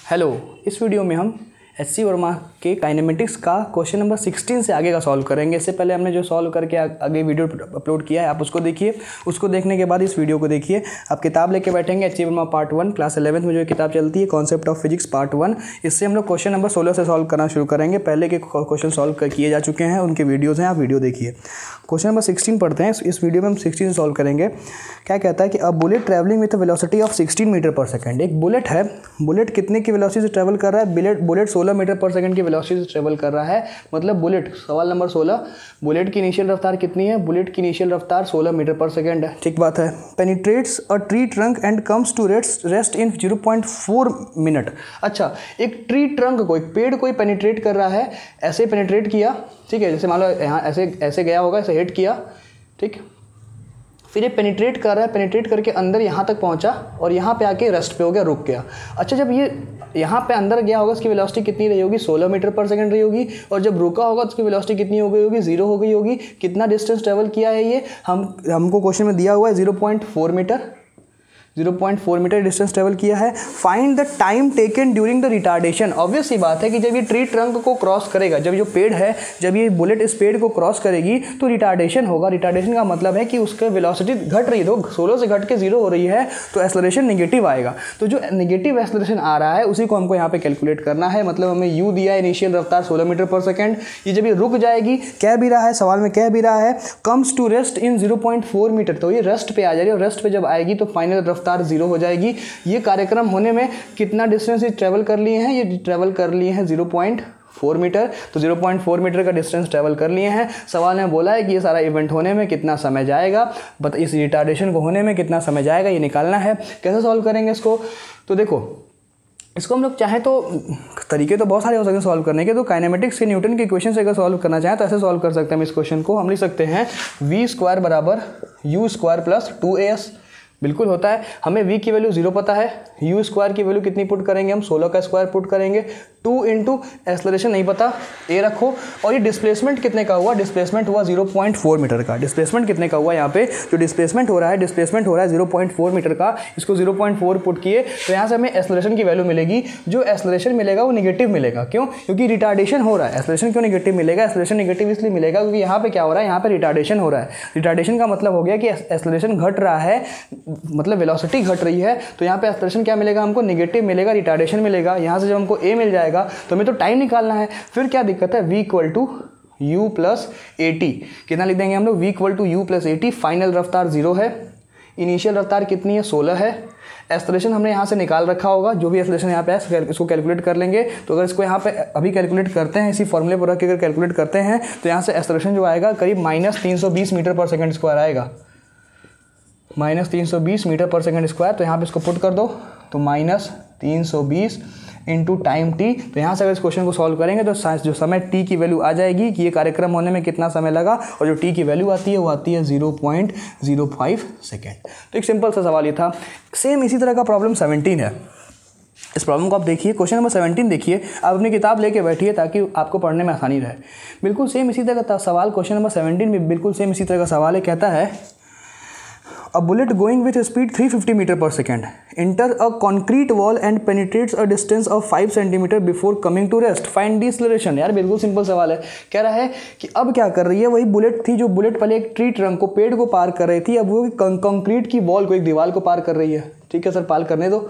Hello, इस video में हम एच.सी. वर्मा के काइनेमेटिक्स का क्वेश्चन नंबर 16 से आगे का सॉल्व करेंगे। इससे पहले हमने जो सॉल्व करके आगे वीडियो अपलोड किया है, आप उसको देखिए। उसको देखने के बाद इस वीडियो को देखिए। आप किताब लेके बैठेंगे एच.सी. वर्मा पार्ट 1 क्लास 11th में जो किताब चलती है कॉन्सेप्ट ऑफ फिजिक्स पार्ट 1। इससे हम लोग क्वेश्चन नंबर 16 से सॉल्व करना शुरू करेंगे। पहले के क्वेश्चन सॉल्व किए जा चुके हैं, उनके वीडियोज़ हैं, आप वीडियो देखिए। क्वेश्चन नंबर 16 पढ़ते हैं। इस वीडियो में हम 16 से सॉल्व करेंगे। क्या कहता है कि a bullet travelling with velocity of 16 metre per second. एक बुलेट है, बुलेट कितने की वेलोसिटी से ट्रैवल कर रहा है? बुलेट 16 मीटर पर सेकंड की वेलोसिटी से ट्रैवल कर रहा है। मतलब बुलेट, सवाल नंबर 16, बुलेट की इनिशियल रफ्तार कितनी है? बुलेट की इनिशियल रफ्तार 16 मीटर पर सेकंड है। ठीक बात है। Penetrates a tree trunk and comes to rest in 0.4 minute. अच्छा, एक ट्री ट्रंक को, एक पेड़ को पेनिट्रेट कर रहा है, ऐसे पेनिट्रेट किया, ठीक है, जैसे मान लो यहाँ ऐसे गया होगा, ऐसे हिट किया, ठीक। फिर ये पेनिट्रेट कर रहा है, पेनिट्रेट करके अंदर यहाँ तक पहुँचा और यहाँ पे आके रेस्ट पे हो गया, रुक गया। अच्छा, जब ये यहाँ पे अंदर गया होगा, इसकी वेलोसिटी कितनी रही होगी? 16 मीटर पर सेकंड रही होगी। और जब रुका होगा तो इसकी वेलोसिटी कितनी हो गई होगी? 0 हो गई होगी। कितना डिस्टेंस ट्रेवल किया है ये? हमको क्वेश्चन में दिया हुआ है 0.4 मीटर। 0.4 मीटर डिस्टेंस ट्रेवल किया है। Find the time taken during the retardation. Obvious सी बात है कि जब ये ट्री ट्रंक को क्रॉस करेगा, जब जो पेड़ है, जब ये बुलेट इस पेड़ को क्रॉस करेगी तो रिटार्डेशन होगा। रिटार्डेशन का मतलब है कि उसका वेलोसिटी घट रही है, तो 16 से घट के 0 हो रही है, तो एक्सेलरेशन नेगेटिव आएगा। तो जो नेगेटिव एक्सेलरेशन आ रहा है उसी को हमको यहाँ पे कैलकुलेट करना है। मतलब हमें u दिया है, इनिशियल रफ्तार 16 मीटर पर सेकेंड। ये जब ये रुक जाएगी, कह भी रहा है सवाल में, कह भी रहा है comes to rest in 0.4 metre, तो ये रेस्ट पे आ जाएगी और रेस्ट पे जब आएगी तो फाइनल रफ्तार 0 हो जाएगी। ये कार्यक्रम होने में कितना डिस्टेंस ये ट्रैवल कर लिए हैं? ये ट्रैवल कर लिए हैं 0.4 मीटर। तो 0.4 मीटर का डिस्टेंस ट्रैवल कर लिए हैं। सवाल में बोला है कि ये सारा इवेंट होने में कितना समय जाएगा, इस रिटार्डेशन को होने में कितना समय जाएगा, ये निकालना है। कैसे सॉल्व करेंगे इसको? तो देखो, इसको हम लोग चाहें तो तरीके तो बहुत सारे हो सकते हैं सॉल्व करने के। तो काइनेमेटिक्स के न्यूटन के इक्वेशन से अगर सॉल्व करना चाहें तो ऐसे सॉल्व कर सकते हैं हम इस क्वेश्चन को। हम लिख सकते हैं v² बराबर u² प्लस 2as। बिल्कुल होता है। हमें v की वैल्यू 0 पता है, u² की वैल्यू कितनी पुट करेंगे हम? 16 का स्क्वायर पुट करेंगे। 2 इंटू एक्सेलरेशन नहीं पता, a रखो। और ये डिस्प्लेसमेंट कितने का हुआ? डिस्प्लेसमेंट हुआ 0.4 मीटर का। डिस्प्लेसमेंट कितने का हुआ? यहाँ पे जो डिस्प्लेसमेंट हो रहा है, डिस्प्लेसमेंट हो रहा है 0.4 मीटर का। इसको 0.4 पुट किए तो यहाँ से हमें एक्सेलरेशन की वैल्यू मिलेगी। जो एक्सेलरेशन मिलेगा वो निगेटिव मिलेगा। क्यों? क्योंकि रिटार्डेशन हो रहा है। एक्सेलरेशन क्यों निगेटिव मिलेगा? एक्सेलरेशन निगेटिव इसलिए मिलेगा क्योंकि यहाँ पे क्या हो रहा है? यहाँ पे रिटार्डेशन हो रहा है। रिटार्डेशन का मतलब हो गया कि एक्सेलरेशन घट रहा है, मतलब वेलोसिटी घट रही है। तो यहाँ पे एक्सेलरेशन क्या मिलेगा हमको? निगेटिव मिलेगा, रिटार्डेशन मिलेगा। यहाँ से जब हमको a मिल जाएगा तो हमें तो टाइम निकालना है। फिर क्या दिक्कत है? v = u + at। कितना लिख देंगे हम लोग? v = u + at। फाइनल रफ्तार 0 है। इनिशियल रफ्तार कितनी है? 16 है। एक्सेलरेशन हमने यहाँ से निकाल रखा होगा, जो भी एक्सेलरेशन यहाँ पे है इसको कैलकुलेट कर लेंगे। तो अगर इसको यहाँ पे अभी कैलकुलेट करते हैं, इसी फॉर्मूले पर रख के अगर कैलकुलेट करते हैं तो यहाँ से एक्सेलरेशन जो आएगा करीब -320 मीटर पर सेकंड स्क्वायर आएगा। -320 मीटर पर सेकंड स्क्वायर। तो यहाँ पे इसको पुट कर दो, तो -320 इंटू टाइम t। तो यहाँ से अगर इस क्वेश्चन को सॉल्व करेंगे तो जो समय t की वैल्यू आ जाएगी कि ये कार्यक्रम होने में कितना समय लगा, और जो t की वैल्यू आती है वो आती है 0.05 सेकेंड। तो एक सिंपल सा सवाल ये था। सेम इसी तरह का प्रॉब्लम 17 है। इस प्रॉब्लम को आप देखिए, क्वेश्चन नंबर 17 देखिए। आप अपनी किताब लेके बैठिए ताकि आपको पढ़ने में आसानी रहे। बिल्कुल सेम इसी तरह का सवाल क्वेश्चन नंबर 17 में बिल्कुल सेम इसी तरह का सवाल है। कहता है A bullet going with speed 350 meter per second enter a concrete wall and penetrates a distance of 5 centimeter before coming to rest. Find deceleration। यार बिल्कुल सिंपल सवाल है। कह रहा है कि अब क्या कर रही है? वही बुलेट थी जो बुलेट पहले एक ट्री ट्रंक को, पेड़ को पार कर रही थी, अब वो कंक्रीट की वॉल को, एक दीवार को पार कर रही है। ठीक है सर, पार करने दो।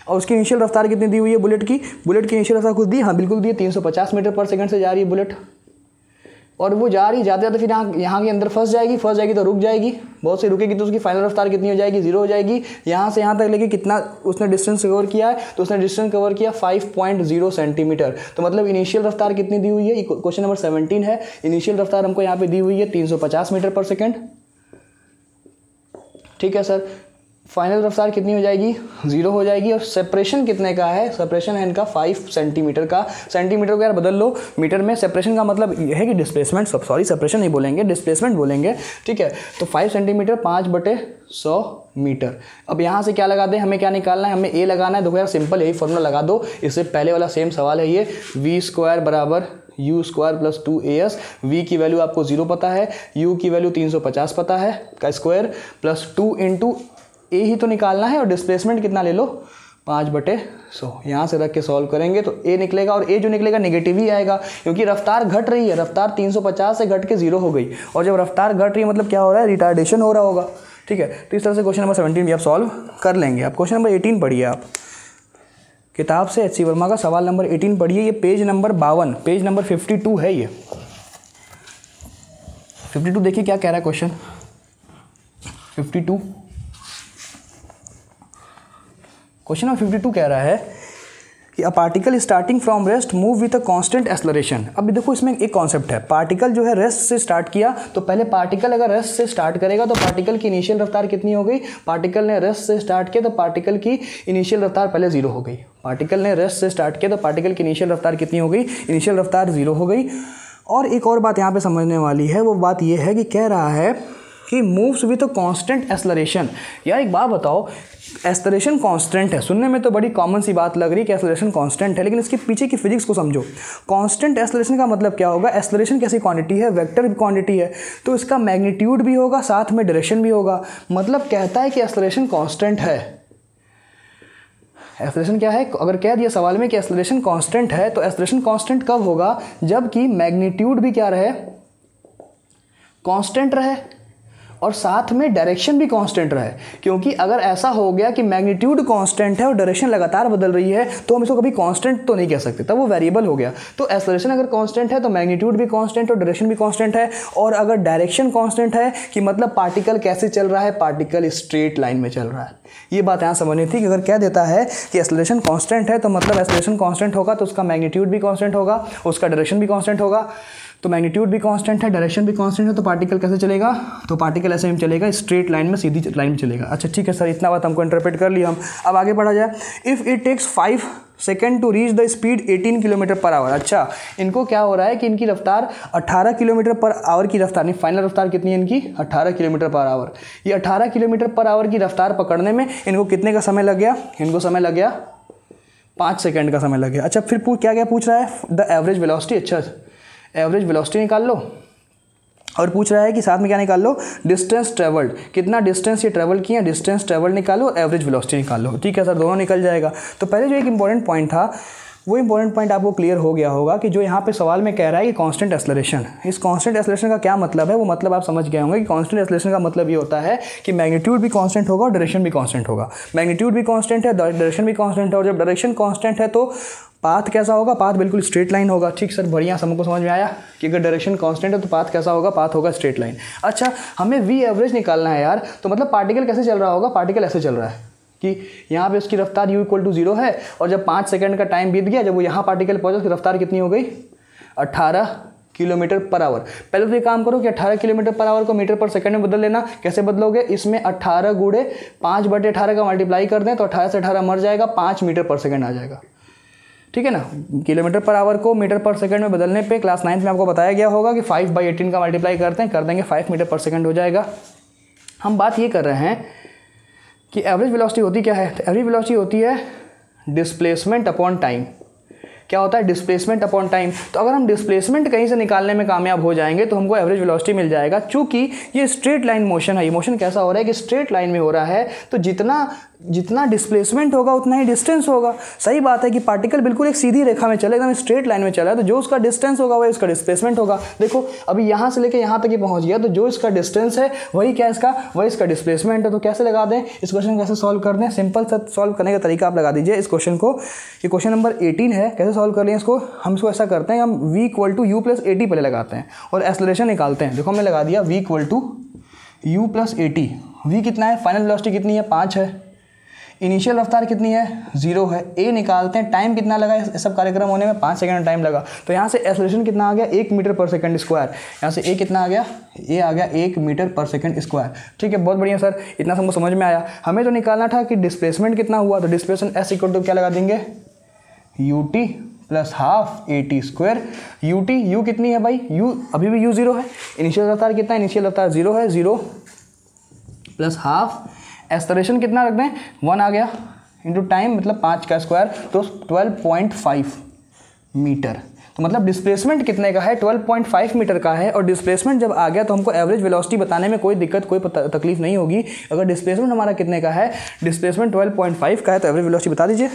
और उसकी इनिशियल रफ्तार कितनी दी हुई है बुलेट की? बुलेट की इनिशियल रफ्तार खुद दी, हाँ बिल्कुल दी है, 350 मीटर पर सेकंड से जा रही है बुलेट। और वो जा रही, जाते जाते फिर यहाँ के अंदर फंस जाएगी तो रुक जाएगी। बहुत से रुकेगी तो उसकी फाइनल रफ्तार कितनी हो जाएगी? 0 हो जाएगी। यहाँ से यहाँ तक लेके कितना उसने डिस्टेंस कवर किया है? तो उसने डिस्टेंस कवर किया 5.0 सेंटीमीटर। तो मतलब इनिशियल रफ्तार कितनी दी हुई है? क्वेश्चन नंबर 17 है। इनिशियल रफ्तार हमको यहाँ पे दी हुई है 350 मीटर पर सेकेंड। ठीक है सर। फाइनल रफ्तार कितनी हो जाएगी? 0 हो जाएगी। और सेपरेशन कितने का है? सेपरेशन है इनका 5 सेंटीमीटर का। सेंटीमीटर को यार बदल लो मीटर में। सेपरेशन का मतलब यह है कि डिस्प्लेसमेंट, सॉरी सेपरेशन नहीं बोलेंगे, डिस्प्लेसमेंट बोलेंगे। ठीक है, तो 5 सेंटीमीटर 5/100 मीटर। अब यहाँ से क्या लगा दें? हमें क्या निकालना है? हमें a लगाना है। देखो यार सिंपल, यही फॉर्मूला लगा दो। इससे पहले वाला सेम सवाल है ये। v² बराबर u² प्लस 2as। v की वैल्यू आपको 0 पता है, u की वैल्यू 350 पता है का स्क्वायर, प्लस 2 इंटू ए ही तो निकालना है। और डिस्प्लेसमेंट कितना ले लो? 5/100। यहाँ से रख के सॉल्व करेंगे तो ए निकलेगा, और ए जो निकलेगा नेगेटिव ही आएगा क्योंकि रफ्तार घट रही है। रफ्तार 350 से घट के 0 हो गई, और जब रफ्तार घट रही है मतलब क्या हो रहा है, रिटार्डेशन हो रहा होगा। ठीक है, तो इस तरह से क्वेश्चन नंबर 17 भी आप सॉल्व कर लेंगे। आप क्वेश्चन नंबर 18 पढ़िए। आप किताब से एच सी वर्मा का सवाल नंबर 18 पढ़िए। ये पेज नंबर 52, पेज नंबर 52 है। ये 52 देखिए क्या कह रहा है क्वेश्चन। 52 क्वेश्चन नंबर 52 कह रहा है कि a particle starting from rest move with a constant acceleration. अब देखो इसमें एक कॉन्सेप्ट है, पार्टिकल जो है रेस्ट से स्टार्ट किया, तो पहले पार्टिकल अगर रेस्ट से स्टार्ट करेगा तो पार्टिकल की इनिशियल रफ्तार कितनी हो गई, पार्टिकल ने रेस्ट से स्टार्ट किया तो पार्टिकल की इनिशियल रफ्तार पहले 0 हो गई। पार्टिकल ने रेस्ट से स्टार्ट किया तो पार्टिकल की इनिशियल रफ्तार कितनी हो गई, इनिशियल रफ्तार 0 हो गई। और एक और बात यहाँ पे समझने वाली है, वो बात ये है कि कह रहा है कि moves with a constant acceleration. यार एक बात बताओ, एक्सेलरेशन कांस्टेंट है, सुनने में तो बड़ी कॉमन सी बात लग रही है कि एक्सेलरेशन कांस्टेंट है, लेकिन इसके पीछे की फिजिक्स को समझो। कांस्टेंट एक्सेलरेशन का मतलब क्या होगा, एक्सेलरेशन कैसी क्वांटिटी है, वेक्टर क्वांटिटी है, तो इसका मैग्नीट्यूड भी होगा, साथ में डायरेक्शन भी होगा। मतलब कहता है कि एक्सेलरेशन कांस्टेंट है। एक्सेलरेशन क्या है, अगर कह दिया सवाल में कि एक्सेलरेशन कांस्टेंट है, तो एक्सेलरेशन कांस्टेंट कब होगा, जबकि मैग्नीट्यूड भी क्या रहे, कांस्टेंट रहे, और साथ में डायरेक्शन भी कांस्टेंट रहे। क्योंकि अगर ऐसा हो गया कि मैग्नीट्यूड कांस्टेंट है और डायरेक्शन लगातार बदल रही है, तो हम इसको कभी कांस्टेंट तो नहीं कह सकते, तब वो वेरिएबल हो गया। तो एक्सेलरेशन अगर कांस्टेंट है तो मैग्नीट्यूड भी कांस्टेंट और डायरेक्शन भी कांस्टेंट है। और अगर डायरेक्शन कांस्टेंट है कि मतलब पार्टिकल कैसे चल रहा है, पार्टिकल स्ट्रेट लाइन में चल रहा है। ये बात यहाँ समझनी थी कि अगर कह देता है कि एक्सेलरेशन कांस्टेंट है तो मतलब एक्सेलरेशन कांस्टेंट होगा तो उसका मैग्नीट्यूड भी कांस्टेंट होगा, उसका डायरेक्शन भी कांस्टेंट होगा। तो मैग्नीट्यूड भी कांस्टेंट है, डायरेक्शन भी कांस्टेंट है, तो पार्टिकल कैसे चलेगा, तो पार्टिकल ऐसे में चलेगा, स्ट्रेट लाइन में, सीधी लाइन में चलेगा। अच्छा ठीक है सर, इतना बात हमको इंटरप्रेट कर लिया हम। अब आगे बढ़ा जाए। If it takes 5 second to reach the speed 18 km/h। अच्छा, इनको क्या हो रहा है कि इनकी रफ्तार 18 km/h की रफ्तार, नहीं फाइनल रफ्तार कितनी है इनकी, 18 km/h। ये 18 km/h की रफ्तार पकड़ने में इनको कितने का समय लग गया, इनको समय लग गया 5 सेकेंड का समय लग गया। अच्छा फिर क्या पूछ रहा है, द एवरेज वेलोसिटी। अच्छा एवरेज वेलोसिटी निकाल लो, और पूछ रहा है कि साथ में क्या निकाल लो, डिस्टेंस ट्रेवल्ड, कितना डिस्टेंस ये ट्रेवल किए, डिस्टेंस ट्रेवल्ड निकालो और एवरेज वेलोसिटी निकाल लो। ठीक है सर, दोनों निकल जाएगा। तो पहले जो एक इंपॉर्टेंट पॉइंट था, वो इंपॉर्टेंट पॉइंट आपको क्लियर हो गया होगा कि जो यहाँ पे सवाल में कह रहा है कि कांस्टेंट एक्सेलरेशन, इस कांस्टेंट एक्सेलरेशन का क्या मतलब है, वो मतलब आप समझ गए होंगे कि कांस्टेंट एक्सेलरेशन का मतलब ये होता है कि मैग्नीट्यूड भी कांस्टेंट होगा और डायरेक्शन भी कांस्टेंट होगा। मैग्नीट्यूड भी कांस्टेंट है, डायरेक्शन भी कांस्टेंट है, और जब डायरेक्शन कांस्टेंट है तो पाथ कैसा होगा, पाथ बिल्कुल स्ट्रेट लाइन होगा। ठीक सर, बढ़िया, हमको समझ में आया कि अगर डायरेक्शन कांस्टेंट है तो पाथ कैसा होगा, पाथ होगा स्ट्रेट लाइन। अच्छा हमें वी एवरेज निकालना है यार, तो मतलब पार्टिकल कैसे चल रहा होगा, पार्टिकल ऐसे चल रहा है कि यहाँ पे उसकी रफ्तार u = 0 है, और जब 5 सेकंड का टाइम बीत गया, जब वो यहाँ पार्टिकल पहुँचा उसकी रफ्तार कितनी हो गई, 18 km/h। पहले तो ये काम करो कि 18 km/h को मीटर पर सेकंड में बदल लेना। कैसे बदलोगे, इसमें 18 × 5/18 का मल्टीप्लाई कर दें तो 18 से 18 मर जाएगा, 5 मीटर पर सेकंड आ जाएगा। ठीक है ना, km/h को मीटर पर सेकंड में बदलने पे क्लास 9th में आपको बताया गया होगा कि 5/18 का मल्टीप्लाई करते हैं, कर देंगे 5 मीटर पर सेकंड हो जाएगा। हम बात ये कर रहे हैं कि एवरेज वेलोसिटी होती क्या है, तो एवरेज वेलोसिटी होती है डिस्प्लेसमेंट अपॉन टाइम। क्या होता है, डिस्प्लेसमेंट अपॉन टाइम। तो अगर हम डिस्प्लेसमेंट कहीं से निकालने में कामयाब हो जाएंगे तो हमको एवरेज वेलोसिटी मिल जाएगा। चूंकि ये स्ट्रेट लाइन मोशन है, ये मोशन कैसा हो रहा है कि स्ट्रेट लाइन में हो रहा है, तो जितना डिस्प्लेसमेंट होगा उतना ही डिस्टेंस होगा। सही बात है कि पार्टिकल बिल्कुल एक सीधी रेखा में चले, एकदम स्ट्रेट लाइन में चला है, तो जो उसका डिस्टेंस होगा वही उसका डिस्प्लेसमेंट होगा। देखो अभी यहाँ से लेकर यहाँ तक ही पहुँच गया, तो जो इसका डिस्टेंस है वही क्या इसका, वही इसका डिस्प्लेसमेंट है। तो कैसे लगा दें इस क्वेश्चन, कैसे सॉल्व कर दें, सिंपल सा सॉल्व करने का तरीका आप लगा दीजिए इस क्वेश्चन को। ये क्वेश्चन नंबर 18 है, कैसे सॉल्व कर लें इसको, हम इसको ऐसा करते हैं, हम v = u + at पहले लगाते हैं और एक्सेलरेशन निकालते हैं। देखो हमने लगा दिया v = u + at। v कितना है, फाइनल वेलोसिटी कितनी है, 5 है, इनिशियल रफ्तार कितनी है, 0 है, a निकालते हैं। टाइम कितना लगा इस सब कार्यक्रम होने में, 5 सेकंड टाइम लगा। तो यहाँ से एक्सेलरेशन कितना आ गया, 1 मीटर पर सेकंड स्क्वायर। यहाँ से a कितना आ गया, a आ गया 1 मीटर पर सेकंड स्क्वायर। ठीक है, बहुत बढ़िया सर, इतना हमको समझ में आया। हमें तो निकालना था कि डिस्प्लेसमेंट कितना हुआ, तो डिस्प्लेसमेंट s = क्या लगा देंगे, ut + ½ at²। u कितनी है भाई, u अभी भी u 0 है, इनिशियल रफ्तार कितना है, इनिशियल रफ्तार 0 है, 0 + ½ एक्सेलरेशन कितना रख दें, 1 आ गया, इंटू टाइम मतलब 5 का स्क्वायर, तो 12.5 मीटर। तो मतलब डिस्प्लेसमेंट कितने का है, 12.5 मीटर का है। और डिस्प्लेसमेंट जब आ गया तो हमको एवरेज वेलोसिटी बताने में कोई दिक्कत, कोई तकलीफ नहीं होगी। अगर डिस्प्लेसमेंट हमारा कितने का है, डिस्प्लेसमेंट 12.5 का है, तो एवरेज वेलोसिटी बता दीजिए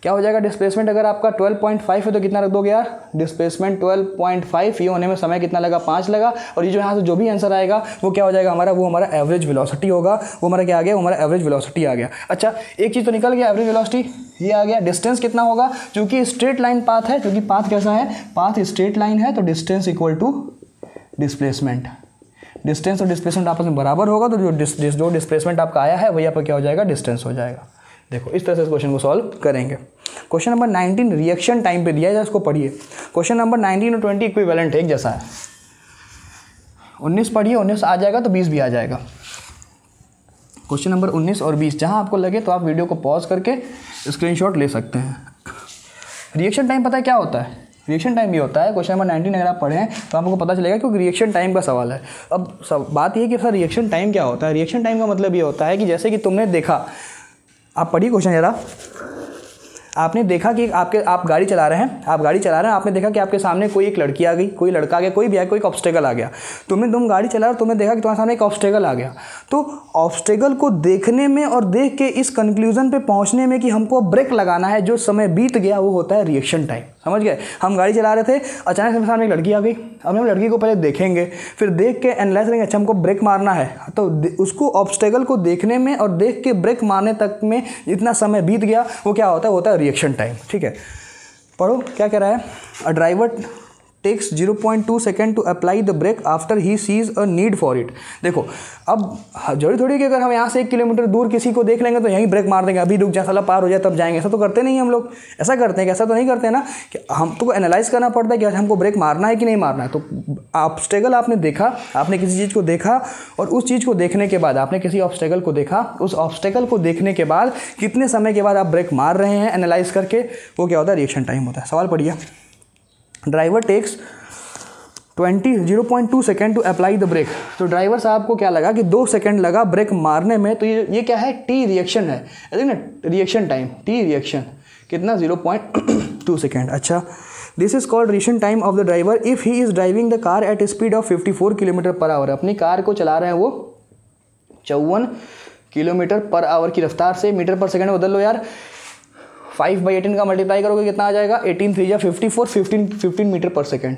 क्या हो जाएगा। डिस्प्लेसमेंट अगर आपका 12.5 है तो कितना रख दोगे यार, डिस्प्लेसमेंट 12.5, ये होने में समय कितना लगा, 5 लगा। और ये जो यहाँ से जो भी आंसर आएगा वो क्या हो जाएगा हमारा, वो हमारा एवरेज वेलोसिटी होगा। वो हमारा क्या आ गया, वो हमारा एवरेज वेलोसिटी आ गया। अच्छा एक चीज़ तो निकल गया, एवरेज वेलोसिटी ये आ गया। डिस्टेंस कितना होगा, क्योंकि स्ट्रेट लाइन पाथ है, क्योंकि पाथ कैसा है, पाथ स्ट्रेट लाइन है, तो distance equal to displacement. Distance और डिस्प्लेसमेंट आपस में बराबर होगा, तो जो डिस्प्लेसमेंट आपका आया है वही आपका क्या हो जाएगा, डिस्टेंस हो जाएगा। देखो इस तरह से इस क्वेश्चन को सॉल्व करेंगे। क्वेश्चन नंबर 19 रिएक्शन टाइम पे दिया है, इसको पढ़िए। क्वेश्चन नंबर 19 और 20 इक्विवेलेंट है, एक जैसा है। 19 पढ़िए, 19 आ जाएगा तो 20 भी आ जाएगा। क्वेश्चन नंबर 19 और 20 जहां आपको लगे तो आप वीडियो को पॉज करके स्क्रीनशॉट ले सकते हैं। रिएक्शन टाइम पता है क्या होता है, रिएक्शन टाइम ये होता है, क्वेश्चन नंबर 19 अगर आप पढ़ें तो आपको पता चलेगा क्योंकि रिएक्शन टाइम का सवाल है। अब सब बात ये कि सर रिएक्शन टाइम क्या होता है। रिएक्शन टाइम का मतलब ये होता है कि जैसे कि तुमने देखा, आप पढ़िए क्वेश्चन जरा, आपने देखा कि आप गाड़ी चला रहे हैं, आपने देखा कि आपके सामने कोई एक लड़की आ गई, कोई लड़का आ गया, कोई भी आ, कोई एक ऑब्स्टेकल आ गया। तुम गाड़ी चला रहे हो, तुमने देखा कि तुम्हारे सामने एक ऑब्स्टेकल आ गया। तो ऑब्स्टेकल को देखने में और देख के इस कंक्लूजन पे पहुंचने में कि हमको ब्रेक लगाना है, जो समय बीत गया वो होता है रिएक्शन टाइम। समझ गए, हम गाड़ी चला रहे थे, अचानक से सामने एक लड़की आ गई। अब हम लड़की को पहले देखेंगे, फिर देख के एनालाइज करेंगे, अच्छा हमको ब्रेक मारना है, तो उसको ऑब्स्टेकल को देखने में और देख के ब्रेक मारने तक में जितना समय बीत गया वो क्या होता है रिएक्शन टाइम। ठीक है, पढ़ो क्या कह रहा है। A driver takes 0.2 second to apply the brake after he sees a need for it. देखो अब जरूरी थोड़ी कि अगर हम यहाँ से 1 किलोमीटर दूर किसी को देख लेंगे तो यहीं ब्रेक मार देंगे, अभी रुक जाए साला पार हो जाए तब जाएंगे। ऐसा तो करते नहीं हम लोग, ऐसा करते हैं, ऐसा तो नहीं करते ना कि हम तो एनालाइज करना पड़ता है कि हमको ब्रेक मारना है कि नहीं मारना है। तो ऑब्स्टेकल आपने देखा, आपने किसी चीज़ को देखा और उस चीज़ को देखने के बाद आपने किसी ऑब्स्टेकल को देखा, उस ऑब्स्टेकल को देखने के बाद कितने समय के बाद आप ब्रेक मार रहे हैं एनालाइज करके, वो क्या होता है, रिएक्शन टाइम होता है। सवाल पढ़िए। Driver takes 0.2 second to apply the brake. तो ड्राइवर साहब को क्या लगा कि 2 सेकेंड लगा ब्रेक मारने में, तो ये क्या है, टी रिएक्शन है, देख ना, रिएक्शन टाइम, टी रिएक्शन कितना 0.2 सेकेंड। अच्छा, this is called reaction time of the driver if he is driving the car at speed of 54 kilometre per our. अपनी कार को चला रहे हैं वो 54 किलोमीटर पर आवर की रफ्तार से, मीटर पर सेकेंड बदल लो यार, 5/18 का मल्टीप्लाई करोगे कितना आ जाएगा, 18 3 54, 15 मीटर पर सेकेंड,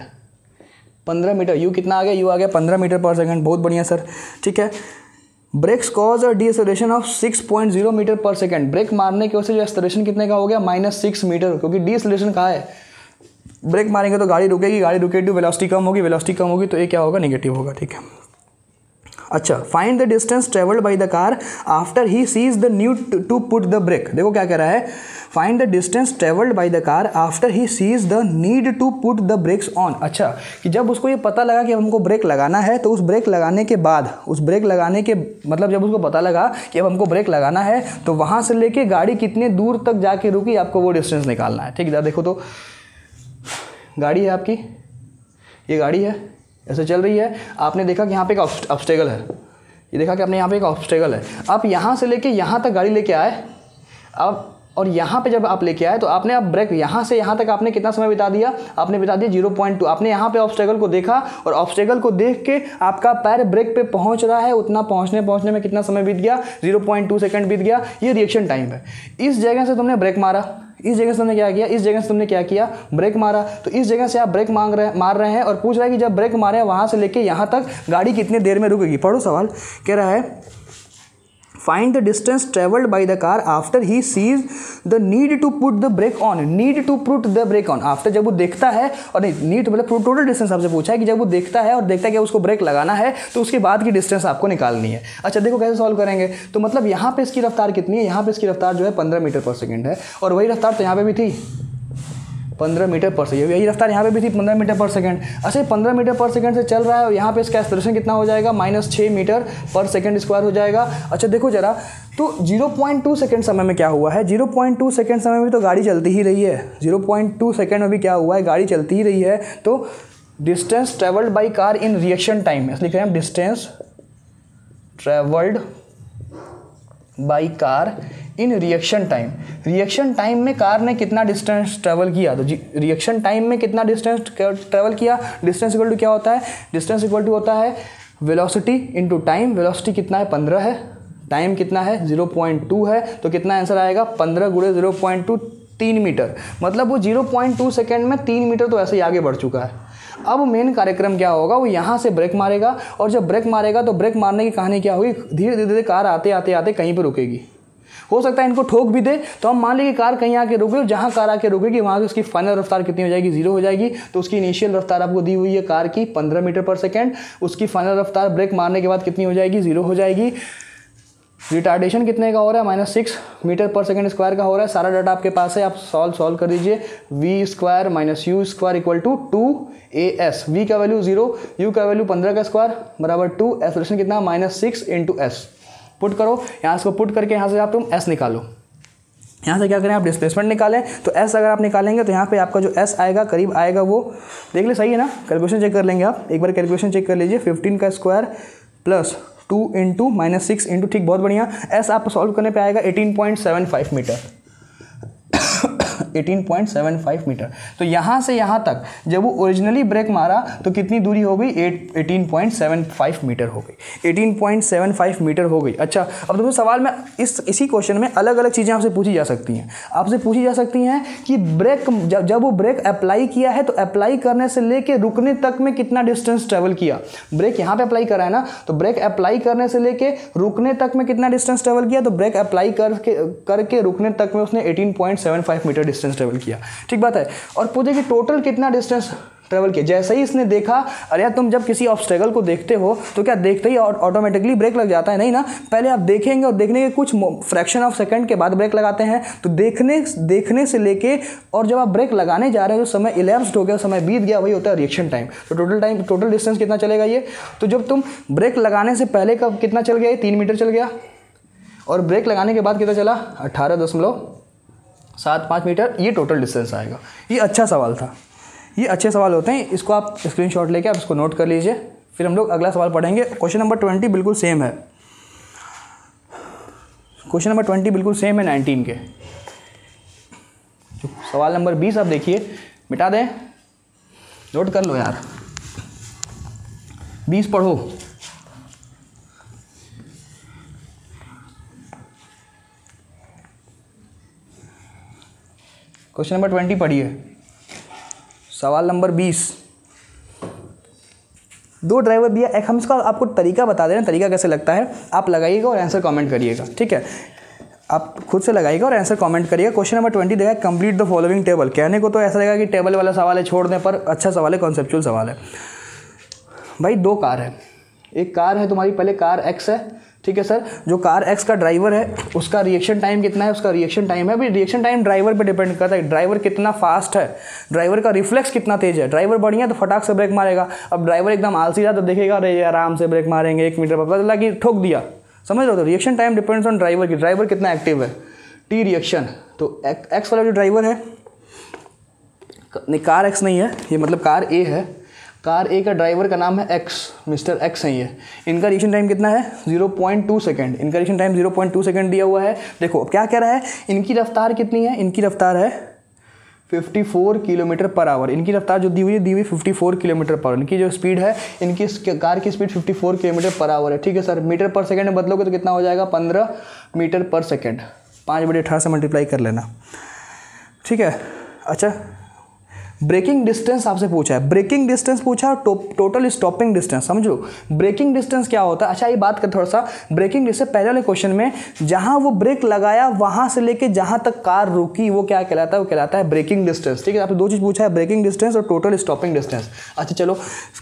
15 मीटर। यू कितना आ गया, यू आ गया 15 मीटर पर सेकेंड। बहुत बढ़िया सर, ठीक है। Brakes cause a deceleration of 6.0 meter पर सेकेंड। ब्रेक मारने की वजह से जो एक्सेलरेशन कितने का हो गया, -6 मीटर, क्योंकि डीएक्सेलरेशन कहाँ है, ब्रेक मारेंगे तो गाड़ी रुकेगी, गाड़ी रुकेगी तो वेलोसिटी कम होगी, वेलोसिटी कम होगी तो ये क्या होगा, नेगेटिव होगा। ठीक है। अच्छा, find the distance travelled by the car after he sees the need to put the brake. देखो क्या कह रहा है, find the distance travelled by the car after he sees the need to put the brakes on. अच्छा, कि जब उसको ये पता लगा कि हमको ब्रेक लगाना है, तो उस ब्रेक लगाने के बाद, उस ब्रेक लगाने के मतलब जब उसको पता लगा कि अब हमको ब्रेक लगाना है, तो वहाँ से लेके गाड़ी कितने दूर तक जाके रुकी, आपको वो डिस्टेंस निकालना है। ठीक है, देखो तो गाड़ी है आपकी, ये गाड़ी है, ऐसे चल रही है, आपने देखा कि यहाँ पे एक ऑब्स्टेकल है, ये देखा कि आपने यहाँ पे एक ऑब्स्टेकल है। आप यहाँ से लेके यहाँ तक गाड़ी लेके आए, अब और यहाँ पे जब आप लेके आए तो आपने अब ब्रेक यहाँ से यहाँ तक आपने कितना समय बिता दिया, आपने बिता दिया 0.2। आपने यहाँ पे ऑब्स्टेकल को देखा और ऑब्स्टेकल को देख के आपका पैर ब्रेक पे पहुँच रहा है, उतना पहुँचने में कितना समय बीत गया, 0.2 सेकेंड बीत गया। ये रिएक्शन टाइम है। इस जगह से तुमने ब्रेक मारा, इस जगह से तुमने क्या किया, इस जगह से तुमने क्या किया, ब्रेक मारा। तो इस जगह से आप ब्रेक मार रहे हैं और पूछ रहा है कि जब ब्रेक मारे वहाँ से लेके यहाँ तक गाड़ी कितने देर में रुकेगी। पढ़ो सवाल, कह रहा है find the distance travelled by the car after he sees the need to put the brake on. Need to put the brake on, after जब वो देखता है, और नहीं नीड मतलब टोटल डिस्टेंस आपसे पूछा है कि जब वो देखता है और देखता है कि उसको ब्रेक लगाना है, तो उसके बाद की डिस्टेंस आपको निकालनी है। अच्छा देखो कैसे सॉल्व करेंगे, तो मतलब यहाँ पे इसकी रफ्तार कितनी है, यहाँ पे इसकी रफ्तार जो है 15 मीटर पर सेकेंड है, और वही रफ्तार तो यहाँ पे भी थी 15 मीटर पर सेकेंड, यही रफ्तार यहाँ पे भी थी 15 मीटर पर सेकेंड। अच्छा 15 मीटर पर सेकेंड से चल रहा है और यहाँ पे इसका एक्सेलरेशन कितना हो जाएगा, -6 मीटर पर सेकेंड स्क्वायर हो जाएगा। अच्छा देखो जरा, तो 0.2 सेकेंड समय में क्या हुआ है, 0.2 सेकेंड समय में तो गाड़ी चलती ही रही है, 0.2 सेकेंड में भी क्या हुआ है, गाड़ी चलती ही रही है। तो distance travelled by car in reaction time, इसलिए लिख रहे हैं distance travelled by car in reaction time. Reaction time में कार ने कितना डिस्टेंस ट्रेवल किया, तो रिएक्शन टाइम में कितना डिस्टेंस ट्रेवल किया, डिस्टेंस इक्वल टू क्या होता है, डिस्टेंस इक्वल टू होता है वेलोसिटी इनटू टाइम। वेलोसिटी कितना है 15 है, टाइम कितना है 0.2 है, तो कितना आंसर आएगा 15 गुणे 0.2 3 मीटर। मतलब वो 0.2 सेकेंड में 3 मीटर तो ऐसे ही आगे बढ़ चुका है। अब मेन कार्यक्रम क्या होगा, वो यहाँ से ब्रेक मारेगा, और जब ब्रेक मारेगा तो ब्रेक मारने की कहानी क्या होगी, धीरे धीरे कार आते आते आते कहीं पर रुकेगी। हो सकता है इनको ठोक भी दे, तो हम मान लें कि कार कहीं आके रुके, और जहाँ कार आके रुकेगी वहाँ से उसकी फाइनल रफ्तार कितनी हो जाएगी, 0 हो जाएगी। तो उसकी इनिशियल रफ्तार आपको दी हुई है कार की 15 मीटर पर सेकेंड, उसकी फाइनल रफ्तार ब्रेक मारने के बाद कितनी हो जाएगी, 0 हो जाएगी। रिटार्डेशन कितने का हो रहा है, -6 मीटर पर सेकेंड स्क्वायर का हो रहा है। सारा डाटा आपके पास है, आप सॉल्व कर दीजिए। v square minus u square equal to 2as। v का वैल्यू 0, u का वैल्यू 15 का स्क्वायर बराबर 2, एक्सेलरेशन कितना -6 इंटू एस। पुट करो, यहाँ से पुट करके यहाँ से आप तुम s निकालो। यहाँ से क्या करें, आप डिस्प्लेसमेंट निकालें, तो s अगर आप निकालेंगे तो यहाँ पे आपका जो s आएगा करीब आएगा, वो देख ले सही है ना, कैलकुलेशन चेक कर लेंगे आप, एक बार कैलकुलेशन चेक कर लीजिए। 15 का स्क्वायर प्लस 2 इंटू -6 इंटू, ठीक, बहुत बढ़िया। s आप सॉल्व करने पे आएगा 18.75 मीटर 18.75 मीटर। तो यहाँ से यहाँ तक जब वो ओरिजिनली ब्रेक मारा तो कितनी दूरी हो गई, 18.75 मीटर हो गई, 18.75 मीटर हो गई। अच्छा, अब देखो सवाल में इसी क्वेश्चन में अलग अलग चीज़ें आपसे पूछी जा सकती हैं। आपसे पूछी जा सकती हैं कि ब्रेक जब वो ब्रेक अप्लाई किया है तो अप्लाई करने से लेके रुकने तक में कितना डिस्टेंस ट्रेवल किया। ब्रेक यहाँ पे अप्लाई करा है ना, तो ब्रेक अप्लाई करने से लेके रुकने तक में कितना डिस्टेंस ट्रेवल किया, तो ब्रेक अप्लाई करके रुकने तक में उसने 18.75 मीटर डिस्टेंस ट्रेवल किया। ठीक बात है। और पूछे कि टोटल कितना डिस्टेंस ट्रेवल किया। जैसे ही इसने देखा, अरे यार तुम जब किसी ऑब्स्टेकल को देखते हो तो क्या देखते ही ऑटोमेटिकली ब्रेक लग जाता है, नहीं ना, पहले आप देखेंगे और देखने के कुछ फ्रैक्शन ऑफ सेकंड के बाद ब्रेक लगाते हैं। तो देखने से लेके और जब आप ब्रेक लगाने जा रहे हो, जो समय इलेप्स्ड हो गया, समय बीत गया, वही होता है रिएक्शन टाइम। तो टोटल डिस्टेंस कितना चलेगा ये, तो जब तुम ब्रेक लगाने से पहले कब कितना चल गया, 3 मीटर चल गया, और ब्रेक लगाने के बाद कितना चला, 18.75 मीटर, ये टोटल डिस्टेंस आएगा। ये अच्छा सवाल था, ये अच्छे सवाल होते हैं, इसको आप स्क्रीनशॉट लेके आप इसको नोट कर लीजिए। फिर हम लोग अगला सवाल पढ़ेंगे। क्वेश्चन नंबर 20 बिल्कुल सेम है, क्वेश्चन नंबर 20 बिल्कुल सेम है 19 के। सवाल नंबर 20 आप देखिए, मिटा दें, नोट कर लो यार, 20 पढ़ो। क्वेश्चन नंबर 20 पढ़िए, सवाल नंबर 20। 2 ड्राइवर दिया, एक हम इसका आपको तरीका बता दे रहे हैं, तरीका कैसे लगता है, आप लगाइएगा और आंसर कमेंट करिएगा। ठीक है, आप खुद से लगाइएगा और आंसर कमेंट करिएगा। क्वेश्चन नंबर 20 देखा, कंप्लीट द फॉलोइंग टेबल। कहने को तो ऐसा लगेगा कि टेबल वाला सवाल है, छोड़ दें, पर अच्छा सवाल है, कॉन्सेप्चुअल सवाल है। भाई 2 कार है, एक कार है तुम्हारी, पहले कार एक्स है, ठीक है सर। जो कार एक्स का ड्राइवर है उसका रिएक्शन टाइम कितना है, उसका रिएक्शन टाइम है, अभी रिएक्शन टाइम ड्राइवर पे डिपेंड करता है, ड्राइवर कितना फास्ट है, ड्राइवर का रिफ्लेक्स कितना तेज है। ड्राइवर बढ़िया तो फटाक से ब्रेक मारेगा, अब ड्राइवर एकदम आलसी रहा तो देखेगा अरे आराम से ब्रेक मारेंगे, 1 मीटर पर पता चला कि ठोक दिया, समझ लो। तो reaction time depends on driver की, ड्राइवर कितना एक्टिव है, टी रिएक्शन। तो एक्स वाला जो ड्राइवर है, नहीं कार एक्स नहीं है ये, मतलब कार ए है, कार ए का ड्राइवर का नाम है एक्स, मिस्टर एक्स है ये। इनका रिएक्शन टाइम कितना है 0.2 सेकेंड, इनका रिएक्शन टाइम 0.2 सेकेंड दिया हुआ है। देखो क्या कह रहा है, इनकी रफ्तार कितनी है, इनकी रफ्तार है 54 किलोमीटर पर आवर। इनकी रफ्तार जो दी हुई 54 किलोमीटर पर आवर। इनकी जो स्पीड है, इनकी कार की स्पीड 54 किलोमीटर पर आवर है। ठीक है सर, मीटर पर सेकेंड में बदलोगे तो कितना हो जाएगा, 15 मीटर पर सेकेंड। 5/18 से मल्टीप्लाई कर लेना, ठीक है। अच्छा, ब्रेकिंग डिस्टेंस आपसे पूछा है, ब्रेकिंग डिस्टेंस पूछा है, टोटल स्टॉपिंग डिस्टेंस, समझो ब्रेकिंग डिस्टेंस क्या होता है। अच्छा ये बात कर थोड़ा सा, ब्रेकिंग डिस्टेंस पहले वाले क्वेश्चन में जहां वो ब्रेक लगाया वहां से लेके जहां तक कार रुकी वो क्या कहलाता है, वो कहलाता है ब्रेकिंग डिस्टेंस। ठीक है, आपने 2 चीज़ पूछा है, ब्रेकिंग डिस्टेंस और टोटल स्टॉपिंग डिस्टेंस। अच्छा चलो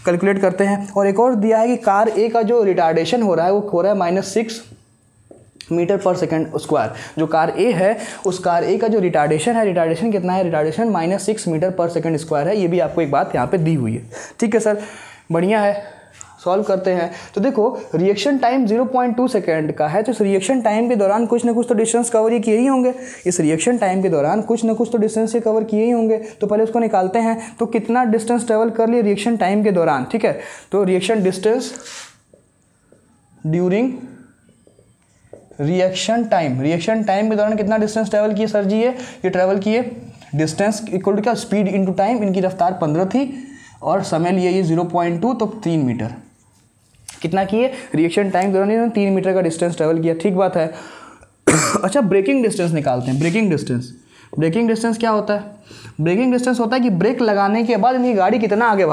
कैलकुलेट करते हैं। और एक और दिया है कि कार ए का जो रिटार्डेशन हो रहा है वो हो रहा है -6 मीटर पर सेकेंड स्क्वायर। जो कार ए है उस कार ए का जो रिटार्डेशन है, रिटार्डेशन कितना है, रिटार्डेशन -6 मीटर पर सेकेंड स्क्वायर है। ये भी आपको एक बात यहाँ पे दी हुई है। ठीक है सर, बढ़िया है, सॉल्व करते हैं। तो देखो रिएक्शन टाइम 0.2 सेकेंड का है, तो इस रिएक्शन टाइम के दौरान कुछ ना कुछ तो डिस्टेंस कवर ही किए ही होंगे। इस रिएक्शन टाइम के दौरान कुछ ना कुछ तो डिस्टेंस ये कवर किए ही होंगे। तो पहले उसको निकालते हैं, तो कितना डिस्टेंस ट्रेवल कर लिए रिएक्शन टाइम के दौरान। ठीक है, तो reaction distance during reaction time के दौरान कितना डिस्टेंस ट्रैवल किए सर जी? ये ट्रैवल किए, डिस्टेंस इक्वल टू क्या, स्पीड इनटू टाइम। इनकी रफ्तार 15 थी और समय लिए ये 0.2, तो 3 मीटर। कितना किए? रिएक्शन टाइम के दौरान इन्होंने 3 मीटर का डिस्टेंस ट्रैवल किया। ठीक बात है। अच्छा, ब्रेकिंग डिस्टेंस निकालते हैं। ब्रेकिंग डिस्टेंस क्या होता है? ब्रेकिंग डिस्टेंस होता है कि ब्रेक लगाने के बाद इनकी गाड़ी कितना आगे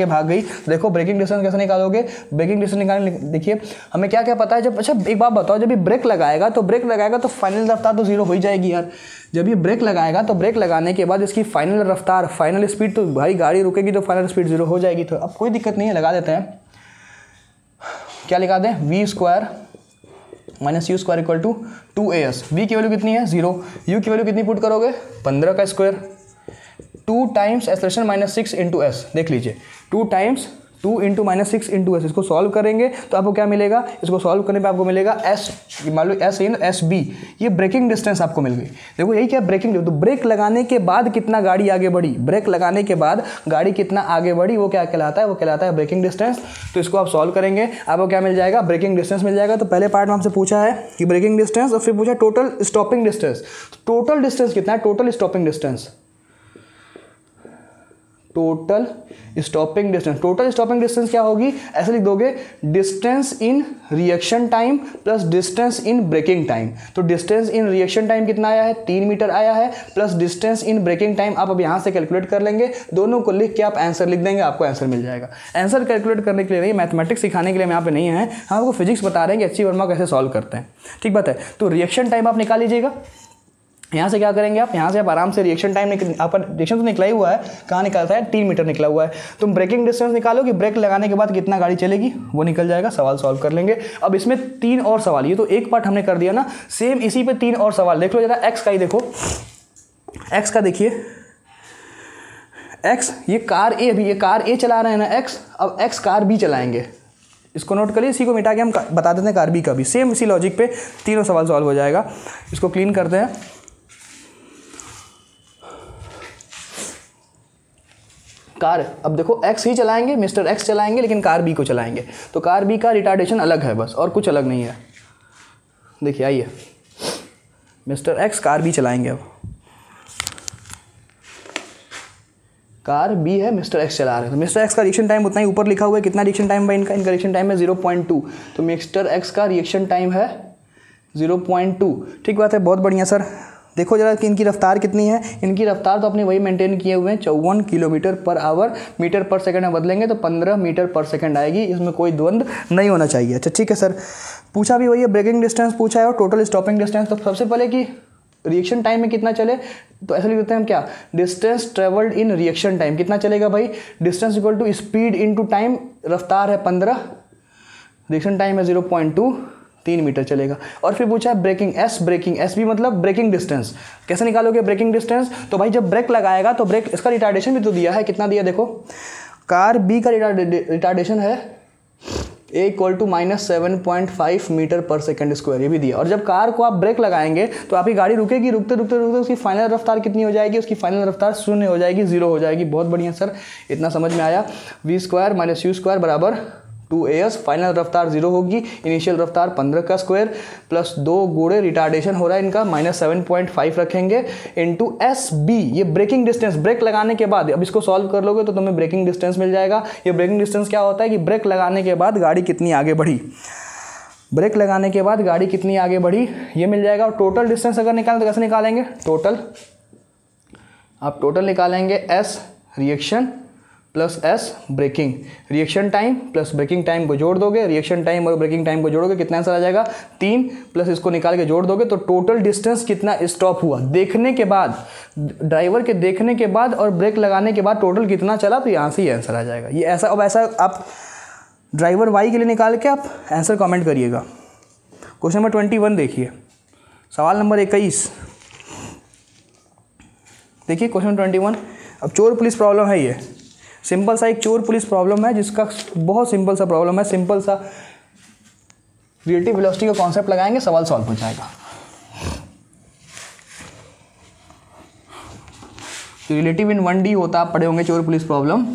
भाग गई। देखो ब्रेकिंग डिस्टेंस कैसे निकालोगे? ब्रेकिंग डिस्टेंस निकालने, देखिए हमें क्या क्या पता है। जब, अच्छा एक बात बताओ, जब ये ब्रेक लगाएगा तो फाइनल रफ्तार तो जीरो हो ही जाएगी यार। जब ये ब्रेक लगाएगा तो ब्रेक लगाने के बाद इसकी फाइनल रफ्तार, फाइनल स्पीड, तो भाई गाड़ी रुकेगी तो फाइनल स्पीड जीरो हो जाएगी। तो अब कोई दिक्कत नहीं है, लगा देते हैं। क्या लिखा दें? v² minus u² equal to 2as। v की वैल्यू कितनी है? 0। u की वैल्यू कितनी पुट करोगे? 15 का square. 2 times acceleration minus 6 into S. देख लीजिए, 2 times 2 into minus 6 into S. इसको सॉल्व करेंगे तो आपको क्या मिलेगा? इसको सॉल्व करने पे आपको मिलेगा एस, मान लो एस इन एस बी, ये ब्रेकिंग डिस्टेंस आपको मिल गई। देखो यही क्या ब्रेकिंग, तो ब्रेक लगाने के बाद कितना गाड़ी आगे बढ़ी, ब्रेक लगाने के बाद गाड़ी कितना आगे बढ़ी, वो क्या कहलाता है? वो कहलाता है ब्रेकिंग डिस्टेंस। तो इसको आप सॉल्व करेंगे, आपको क्या मिल जाएगा? ब्रेकिंग डिस्टेंस मिल जाएगा। तो पहले पार्ट में हमसे पूछा है कि ब्रेकिंग डिस्टेंस, और फिर पूछा total stopping distance. Total distance कितना है? टोटल स्टॉपिंग डिस्टेंस क्या होगी? ऐसे लिख दोगे, distance in reaction time plus distance in braking time. तो डिस्टेंस इन रिएक्शन टाइम कितना आया है? 3 मीटर आया है, plus distance in braking time आप अब यहाँ से कैलकुलेट कर लेंगे। दोनों को लिख के आप आंसर लिख देंगे, आपको आंसर मिल जाएगा। आंसर कैलकुलेट करने के लिए नहीं, मैथमेटिक्स सिखाने के लिए हम यहाँ पे नहीं है, हम आपको फिजिक्स बता रहे हैं कि HC वर्मा कैसे सॉल्व करते हैं। ठीक बात है। तो रिएक्शन टाइम आप निकाल लीजिएगा। यहाँ से क्या करेंगे आप? यहाँ से आप आराम से रिएक्शन टाइम आपका रिएक्शन तो निकला ही हुआ है, कहाँ निकलता है? 3 मीटर निकला हुआ है। तुम ब्रेकिंग डिस्टेंस निकालो कि ब्रेक लगाने के बाद कितना गाड़ी चलेगी, वो निकल जाएगा। सवाल सॉल्व कर लेंगे। अब इसमें 3 और सवाल, ये तो एक पार्ट हमने कर दिया ना, सेम इसी पे 3 और सवाल देख लो जरा। एक्स का ही देखो, एक्स का देखिए, एक्स ये कार ए, अभी ये कार ए चला रहे हैं ना एक्स, अब एक्स कार बी चलाएंगे। इसको नोट करिए, इसी को मिटा के हम बता देते हैं कार बी का भी। सेम इसी लॉजिक पे तीनों सवाल सॉल्व हो जाएगा। इसको क्लीन करते हैं। कार, अब देखो एक्स ही चलाएंगे, मिस्टर एक्स चलाएंगे, लेकिन कार बी को चलाएंगे। तो कार बी का रिटार्डेशन अलग है बस, और कुछ अलग नहीं है। देखिए आइए, मिस्टर एक्स कार बी चलाएंगे। अब कार बी है, मिस्टर एक्स चला रहे हैं। तो मिस्टर एक्स का रिएक्शन टाइम उतना ही ऊपर लिखा हुआ है। कितना रिएक्शन टाइम है इनका? इनका रिएक्शन टाइम है 0.2। तो मिस्टर एक्स का रिएक्शन टाइम है 0.2। ठीक बात है, बहुत बढ़िया सर। देखो जरा कि इनकी रफ्तार कितनी है। इनकी रफ्तार तो अपने वही मेंटेन किए हुए हैं, 54 kilometre per our. Metre per second में बदलेंगे तो 15 मीटर पर सेकंड आएगी। इसमें कोई द्वंद्व नहीं होना चाहिए। अच्छा ठीक है सर, पूछा भी वही है, ब्रेकिंग डिस्टेंस पूछा है और टोटल स्टॉपिंग डिस्टेंस। तो सबसे पहले कि रिएक्शन टाइम में कितना चले, तो ऐसे लिख देते हैं हम क्या? Distance travelled in reaction time कितना चलेगा भाई? Distance equal to speed into time. रफ्तार है 15, रिएक्शन टाइम है 0.2, 3 मीटर चलेगा। और फिर पूछा है ब्रेकिंग, एस भी मतलब ब्रेकिंग डिस्टेंस। कैसे निकालोगे ब्रेकिंग डिस्टेंस? तो भाई जब ब्रेक लगाएगा तो ब्रेक, इसका रिटार्डेशन भी तो दिया है। कितना दिया देखो, कार बी का रिटार्डेशन है A equal to -7.5 metre per second square, ये भी दिया। और जब कार को आप ब्रेक लगाएंगे तो आपकी गाड़ी रुकेगी, रुकते रुकते उसकी फाइनल रफ्तार कितनी हो जाएगी? उसकी फाइनल रफ्तार 0 हो जाएगी, 0 हो जाएगी। बहुत बढ़िया सर, इतना समझ में आया। v² माइनस u² बराबर 2as। फाइनल रफ्तार 0 होगी, इनिशियल रफ्तार 15 का स्क्वायर प्लस 2 गुणे रिटार्डेशन हो रहा है इनका -7.5 रखेंगे इंटू एस बी, ये ब्रेकिंग डिस्टेंस। ब्रेक लगाने के बाद, अब इसको सॉल्व कर लोगे तो तुम्हें ब्रेकिंग डिस्टेंस मिल जाएगा। ये ब्रेकिंग डिस्टेंस क्या होता है कि ब्रेक लगाने के बाद गाड़ी कितनी आगे बढ़ी, ब्रेक लगाने के बाद गाड़ी कितनी आगे बढ़ी, ये मिल जाएगा। और टोटल डिस्टेंस अगर निकालें तो कैसे निकालेंगे? टोटल, आप टोटल निकालेंगे S reaction plus S braking. Reaction time plus braking time को जोड़ दोगे, रिएक्शन टाइम और ब्रेकिंग टाइम को जोड़ोगे, कितना आंसर आ जाएगा? 3 प्लस इसको निकाल के जोड़ दोगे तो टोटल डिस्टेंस कितना स्टॉप हुआ देखने के बाद, ड्राइवर के देखने के बाद और ब्रेक लगाने के बाद टोटल कितना चला, तो यहाँ से ही आंसर आ जाएगा। ये ऐसा, अब ऐसा आप ड्राइवर वाई के लिए निकाल के आप आंसर कमेंट करिएगा। क्वेश्चन नंबर 21 देखिए, सवाल नंबर 21 देखिए। क्वेश्चन 21, अब चोर पुलिस प्रॉब्लम है। ये सिंपल सा एक चोर पुलिस प्रॉब्लम है, जिसका बहुत सिंपल सा प्रॉब्लम है। सिंपल सा रिलेटिव वेलोसिटी का कॉन्सेप्ट लगाएंगे, सवाल सॉल्व हो जाएगा। तो रिलेटिव इन 1D होता, आप पढ़े होंगे चोर पुलिस प्रॉब्लम,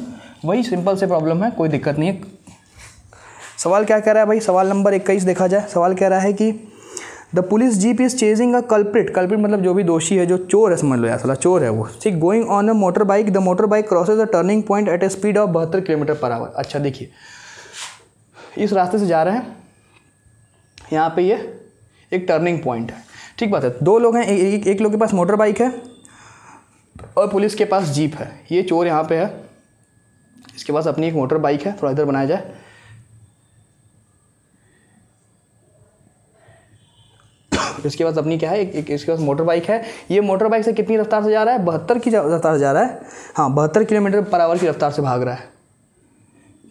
वही सिंपल से प्रॉब्लम है, कोई दिक्कत नहीं है। सवाल क्या कह रहा है भाई, सवाल नंबर 21 देखा जाए। सवाल कह रहा है कि the police jeep is chasing a culprit, culprit मतलब जो भी दोषी है, जो चोर है, समझ लो यार, साला चोर है वो, ठीक, going on a motor bike, the motor bike crosses the turning point at a speed of 72 kilometre per hour. अच्छा देखिए, इस रास्ते से जा रहे हैं, यहाँ पे ये एक टर्निंग पॉइंट है, ठीक बात है। दो लोग हैं, एक लोग के पास मोटर बाइक है और पुलिस के पास जीप है। ये चोर यहाँ पे है, इसके पास अपनी एक मोटर बाइक है, थोड़ा इधर बनाया जाए, इसके पास अपनी क्या है, एक इसके पास मोटर बाइक है। ये मोटर बाइक से कितनी रफ्तार से जा रहा है, 72 की रफ्तार से जा रहा है, हाँ 72 किलोमीटर पर आवर की रफ्तार से भाग रहा है।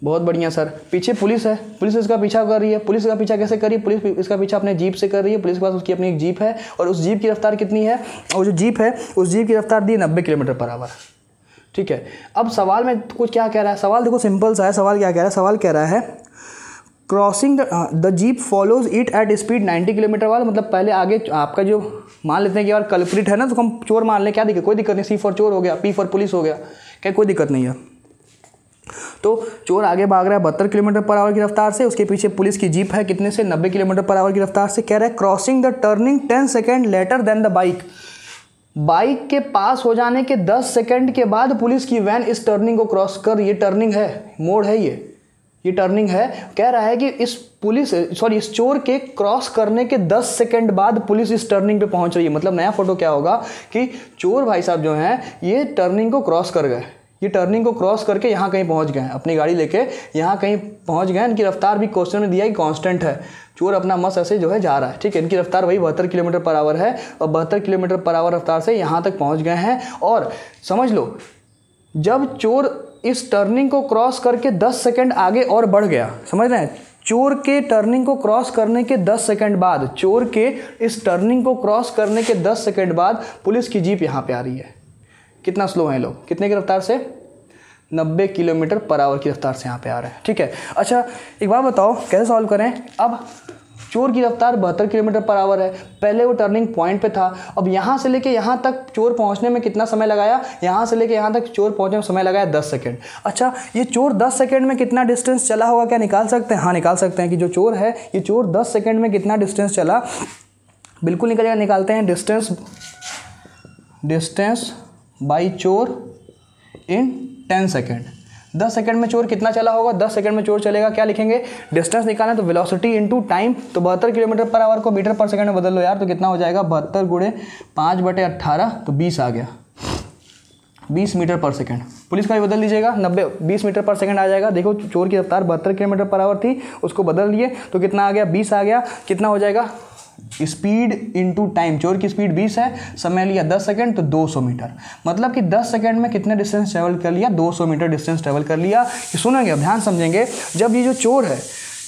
बहुत बढ़िया सर। पीछे पुलिस है, पुलिस इसका पीछा कर रही है। पुलिस का पीछा कैसे कर रही है, पुलिस इसका पीछा अपने जीप से कर रही है। पुलिस के पास उसकी अपनी एक जीप है और उस जीप की रफ्तार कितनी है, और जो जीप है उस जीप की रफ्तार दी 90 किलोमीटर पर आवर, ठीक है। अब सवाल में कुछ क्या कह रहा है, सवाल देखो सिंपल सा है। सवाल क्या कह रहा है, सवाल कह रहा है crossing the jeep follows it at speed 90 kilometre वाला, मतलब पहले आगे आपका जो मान लेते हैं कि यार कल्प्रिट है ना, तो हम चोर मान लें, क्या दिक्कत, कोई दिक्कत नहीं। सी फॉर चोर हो गया, पी फॉर पुलिस हो गया, क्या कोई दिक्कत नहीं है। तो चोर आगे भाग रहा है 72 किलोमीटर पर आवर की रफ्तार से, उसके पीछे पुलिस की जीप है कितने से, 90 किलोमीटर पर आवर की रफ्तार से। कह रहा है crossing the turning 10 second later then the bike, bike के पास हो जाने के 10 सेकेंड के बाद पुलिस की वैन इस टर्निंग को क्रॉस कर, ये टर्निंग है, मोड़ है, ये टर्निंग है। कह रहा है कि इस चोर के क्रॉस करने के 10 सेकंड बाद पुलिस इस टर्निंग पे पहुंच रही है। मतलब नया फोटो क्या होगा कि चोर भाई साहब जो हैं ये टर्निंग को क्रॉस कर गए, ये टर्निंग को क्रॉस करके यहाँ कहीं पहुँच गए, अपनी गाड़ी लेके यहाँ कहीं पहुँच गए। इनकी रफ्तार भी क्वेश्चन में दिया कि कांस्टेंट है, चोर अपना मस्त ऐसे जो है जा रहा है, ठीक है। इनकी रफ्तार वही 72 किलोमीटर पर आवर है और 72 किलोमीटर पर आवर रफ्तार से यहाँ तक पहुँच गए हैं। और समझ लो, जब चोर इस टर्निंग को क्रॉस करके 10 सेकंड आगे और बढ़ गया, समझ रहे हैं, चोर के टर्निंग को क्रॉस करने के 10 सेकंड बाद, चोर के इस टर्निंग को क्रॉस करने के 10 सेकंड बाद पुलिस की जीप यहाँ पे आ रही है। कितना स्लो हैं लोग, कितने की रफ्तार से, 90 किलोमीटर पर आवर की रफ्तार से यहाँ पे आ रहे हैं, ठीक है। अच्छा एक बात बताओ, कैसे सॉल्व करें। अब चोर की रफ्तार 72 किलोमीटर पर आवर है, पहले वो टर्निंग पॉइंट पे था। अब यहाँ से लेके यहाँ तक चोर पहुँचने में कितना समय लगाया, यहाँ से लेके यहाँ तक चोर पहुँचने में समय लगाया 10 सेकंड। अच्छा ये चोर 10 सेकंड में कितना डिस्टेंस चला होगा, क्या निकाल सकते हैं, हाँ निकाल सकते हैं कि जो चोर है ये चोर 10 सेकंड में कितना डिस्टेंस चला, बिल्कुल निकलेगा। निकालते हैं डिस्टेंस बाई चोर इन 10 सेकेंड। 10 सेकंड में चोर कितना चला होगा, 10 सेकंड में चोर चलेगा, क्या लिखेंगे, डिस्टेंस निकालना तो वेलोसिटी इनटू टाइम, तो 72 किलोमीटर पर आवर को मीटर पर सेकंड में बदल लो यार, तो कितना हो जाएगा 72 गुणे 5/18, तो 20 आ गया, 20 मीटर पर सेकंड। पुलिस का भी बदल लीजिएगा, 20 मीटर पर सेकंड आ जाएगा। देखो चोर की रफ्तार 72 किलोमीटर पर आवर थी, उसको बदल लिए तो कितना आ गया, 20 आ गया। कितना हो जाएगा, स्पीड इनटू टाइम, चोर की स्पीड 20 है, समय लिया 10 सेकंड, तो 200 मीटर। मतलब कि 10 सेकंड में कितने डिस्टेंस ट्रेवल कर लिया, 200 मीटर डिस्टेंस ट्रेवल कर लिया। सुनेंगे, ध्यान समझेंगे, जब ये जो चोर है,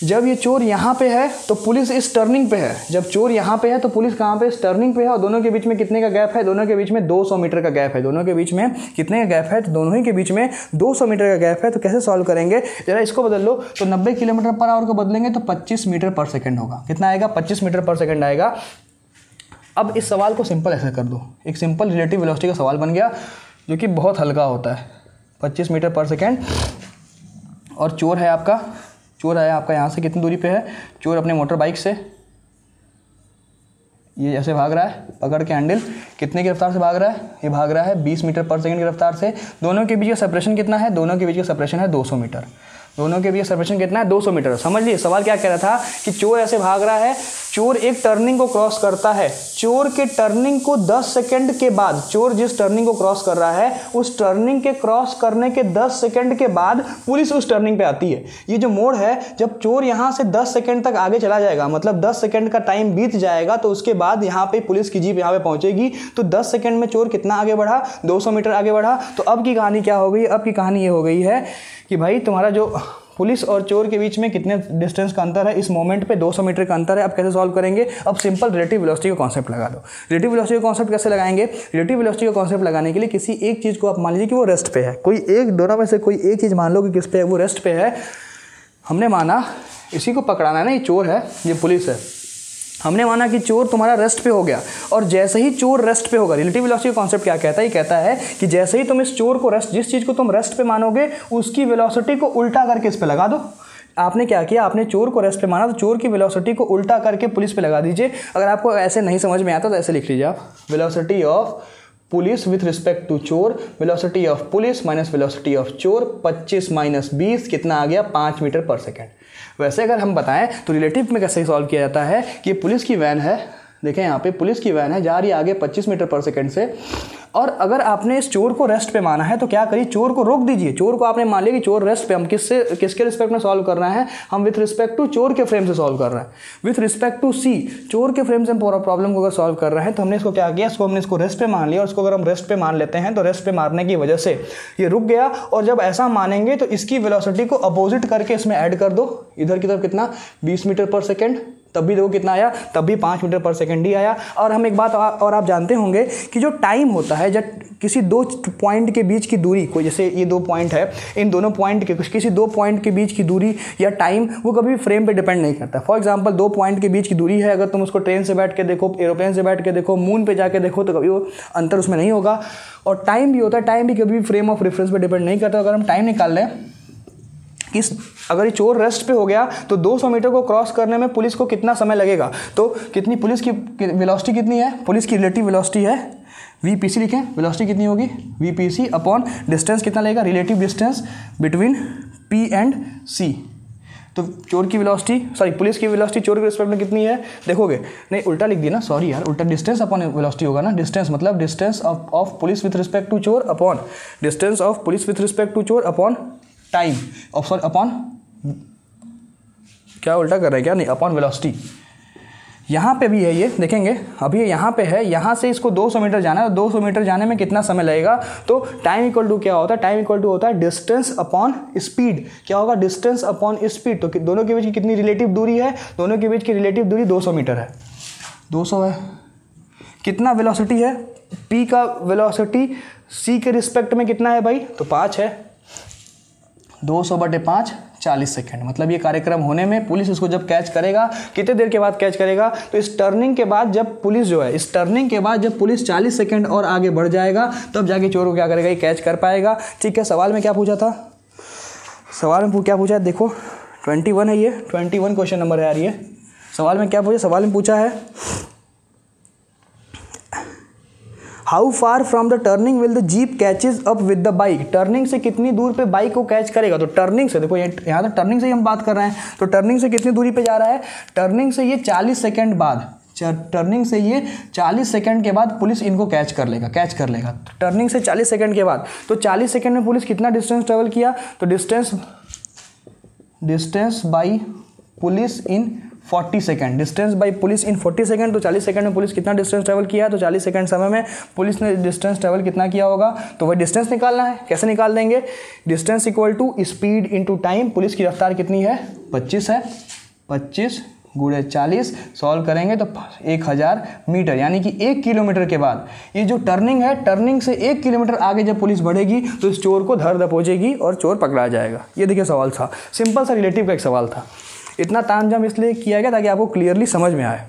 जब ये चोर यहाँ पे है तो पुलिस इस टर्निंग पे है, जब चोर यहाँ पे है तो पुलिस कहाँ पे, इस टर्निंग पे है। और दोनों के बीच में कितने का गैप है, दोनों के बीच में 200 मीटर का गैप है। दोनों के बीच में कितने का गैप है, तो दोनों ही के बीच में 200 मीटर का गैप है। तो कैसे सॉल्व करेंगे, जरा इसको बदल लो, तो 90 किलोमीटर पर आवर को बदलेंगे तो 25 मीटर पर सेकेंड होगा। कितना आएगा, 25 मीटर पर सेकेंड आएगा। अब इस सवाल को सिंपल ऐसे कर दो, एक सिंपल रिलेटिव वेलोसिटी का सवाल बन गया जो कि बहुत हल्का होता है। 25 मीटर पर सेकेंड और चोर है आपका यहाँ से कितनी दूरी पे है, चोर अपने मोटर बाइक से ये ऐसे भाग रहा है पकड़ के हैंडल, कितने की रफ्तार से भाग रहा है, ये भाग रहा है 20 मीटर पर सेकंड की रफ्तार से। दोनों के बीच का सेपरेशन कितना है, दोनों के बीच का सेपरेशन है 200 मीटर। दोनों के बीच सेपरेशन कितना है, 200 मीटर। समझ लिए सवाल क्या कह रहा था कि चोर ऐसे भाग रहा है, चोर एक टर्निंग को क्रॉस करता है, चोर के टर्निंग को 10 सेकंड के बाद, चोर जिस टर्निंग को क्रॉस कर रहा है उस टर्निंग के क्रॉस करने के 10 सेकंड के बाद पुलिस उस टर्निंग पे आती है। ये जो मोड़ है, जब चोर यहाँ से 10 सेकंड तक आगे चला जाएगा, मतलब 10 सेकंड का टाइम बीत जाएगा, तो उसके बाद यहाँ पे पुलिस की जीप यहाँ पे पहुंचेगी। तो 10 सेकंड में चोर कितना आगे बढ़ा, 200 मीटर आगे बढ़ा। तो अब की कहानी क्या हो गई, अब की कहानी ये हो गई है कि भाई तुम्हारा जो पुलिस और चोर के बीच में कितने डिस्टेंस का अंतर है, इस मोमेंट पे 200 मीटर का अंतर है। अब कैसे सॉल्व करेंगे, अब सिंपल रिलेटिव वेलोसिटी का कॉन्सेप्ट लगा दो। रिलेटिव वेलोसिटी का कॉन्सेप्ट कैसे लगाएंगे, रिलेटिव वेलोसिटी का कॉन्सेप्ट लगाने के लिए किसी एक चीज़ को आप मान लीजिए कि वो रेस्ट पे है, कोई एक दोनों में से कोई एक चीज़ मान लो कि किस पे है, वो रेस्ट पे है। हमने माना इसी को पकड़ाना है ना, ये चोर है, ये पुलिस है। हमने माना कि चोर तुम्हारा रेस्ट पे हो गया, और जैसे ही चोर रेस्ट पे होगा, रिलेटिव वेलोसिटी का कॉन्सेप्ट क्या कहता है, ये कहता है कि जैसे ही तुम इस चोर को रेस्ट, जिस चीज़ को तुम रेस्ट पे मानोगे उसकी वेलोसिटी को उल्टा करके इस पे लगा दो। आपने क्या किया, आपने चोर को रेस्ट पे माना, तो चोर की वेलोसिटी को उल्टा करके पुलिस पे लगा दीजिए। अगर आपको ऐसे नहीं समझ में आता तो ऐसे लिख लीजिए आप, velocity of police with respect to चोर, velocity of police minus velocity of चोर, 25 माइनस 20 कितना आ गया, 5 मीटर पर सेकेंड। वैसे अगर हम बताएं तो रिलेटिव में कैसे सॉल्व किया जाता है कि ये पुलिस की वैन है, देखें यहाँ पे पुलिस की वैन है, जा रही है आगे 25 मीटर पर सेकंड से, और अगर आपने इस चोर को रेस्ट पे माना है तो क्या करिए, चोर को रोक दीजिए। चोर को आपने मान लिया कि चोर रेस्ट पे, हम किसके रिस्पेक्ट में सॉल्व कर रहे हैं, हम विथ रिस्पेक्ट टू चोर के फ्रेम से सॉल्व कर रहे हैं। विथ रिस्पेक्ट टू सी, चोर के फ्रेम से हम प्रॉब्लम को अगर सॉल्व कर रहे हैं तो हमने इसको क्या किया, हमने इसको रेस्ट पे मान लिया, और इसको अगर हम रेस्ट पे मान लेते हैं तो रेस्ट पे मारने की वजह से ये रुक गया, और जब ऐसा मानेंगे तो इसकी वेलोसिटी को अपोजिट करके इसमें ऐड कर दो, इधर की तरफ कितना 20 मीटर पर सेकेंड, तब भी देखो कितना आया, तब भी 5 मीटर पर सेकंड ही आया। और हम एक बात और आप जानते होंगे कि जो टाइम होता है, जब किसी दो पॉइंट के बीच की दूरी, कोई जैसे ये 2 पॉइंट है, इन दोनों पॉइंट के किसी 2 पॉइंट के बीच की दूरी या टाइम वो कभी फ्रेम पे डिपेंड नहीं करता। फॉर एग्जांपल 2 पॉइंट के बीच की दूरी है, अगर तुम उसको ट्रेन से बैठ के देखो, एरोप्लेन से बैठ के देखो, मून पे जाके देखो, तो कभी वो अंतर उसमें नहीं होगा। और टाइम भी होता है, टाइम भी कभी फ्रेम ऑफ रेफरेंस पे डिपेंड नहीं करता। अगर हम टाइम निकाल लें, अगर ये चोर रेस्ट पे हो गया तो 200 मीटर को क्रॉस करने में पुलिस को कितना समय लगेगा, तो कितनी पुलिस की वेलोसिटी कितनी है, पुलिस की रिलेटिव वेलोसिटी है वीपीसी, लिखें वेलोसिटी कितनी होगी, वीपीसी अपॉन डिस्टेंस कितना लगेगा, relative distance between P and C. तो चोर की वेलोसिटी, सॉरी पुलिस की वेलोसिटी चोर के रिस्पेक्ट में कितनी है, देखोगे, नहीं उल्टा लिख दिया ना, सॉरी यार, उल्टा डिस्टेंस अपॉन वेलोसिटी होगा ना, डिस्टेंस मतलब distance of police with respect to चोर upon distance of police with respect to चोर अपॉन टाइम, सॉरी अपॉन, क्या उल्टा कर रहे हैं क्या, नहीं अपॉन वेलोसिटी। यहाँ पे भी है ये, देखेंगे अभी यहाँ पे है, यहाँ से इसको 200 मीटर जाना है, 200 मीटर जाने में कितना समय लगेगा, तो टाइम इक्वल टू क्या होता है, टाइम इक्वल टू होता है डिस्टेंस अपॉन स्पीड। क्या होगा, डिस्टेंस अपॉन स्पीड। तो दोनों के बीच की कितनी रिलेटिव दूरी है, दोनों के बीच की रिलेटिव दूरी 200 मीटर है, 200 है। कितना वेलोसिटी है, पी का वेलोसिटी सी के रिस्पेक्ट में कितना है भाई, तो 5 है, 200/5 40 सेकेंड। मतलब ये कार्यक्रम होने में पुलिस इसको जब कैच करेगा, कितने देर के बाद कैच करेगा, तो इस टर्निंग के बाद जब पुलिस जो है, इस टर्निंग के बाद जब पुलिस 40 सेकेंड और आगे बढ़ जाएगा, तब जाके चोर को क्या करेगा, ये कैच कर पाएगा। ठीक है, सवाल में क्या पूछा था, सवाल में क्या पूछा है, देखो 21 है, ये 21 क्वेश्चन नंबर है यार। ये सवाल में क्या पूछा, सवाल में पूछा है how far from the turning will the jeep catches up with the bike. Turning से कितनी दूर पे बाइक को कैच करेगा, तो टर्निंग से, देखो यहाँ तो टर्निंग से ही हम बात कर रहे हैं, तो टर्निंग से कितनी दूरी पे जा रहा है, टर्निंग से ये 40 सेकेंड बाद, टर्निंग से ये 40 सेकंड के बाद पुलिस इनको कैच कर लेगा। टर्निंग से 40 सेकंड के बाद, तो 40 सेकंड में पुलिस कितना डिस्टेंस ट्रेवल किया, तो distance by police in 40 second, distance by police in 40 second. तो 40 सेकंड में पुलिस कितना डिस्टेंस ट्रेवल किया, तो 40 सेकंड समय में पुलिस ने डिस्टेंस ट्रेवल कितना किया होगा, तो वही डिस्टेंस निकालना है। कैसे निकाल देंगे, distance equal to speed into time. Police की रफ्तार कितनी है, 25 है, 25 गुणे 40 सॉल्व करेंगे तो 1000 मीटर, यानी कि 1 किलोमीटर के बाद ये जो टर्निंग है, टर्निंग से 1 किलोमीटर आगे जब पुलिस बढ़ेगी तो इस चोर को धर दबोचेगी और चोर पकड़ा जाएगा। ये देखिए सवाल था, सिंपल सा रिलेटिव का एक सवाल था। इतना तामझाम इसलिए किया गया ताकि आपको क्लियरली समझ में आए।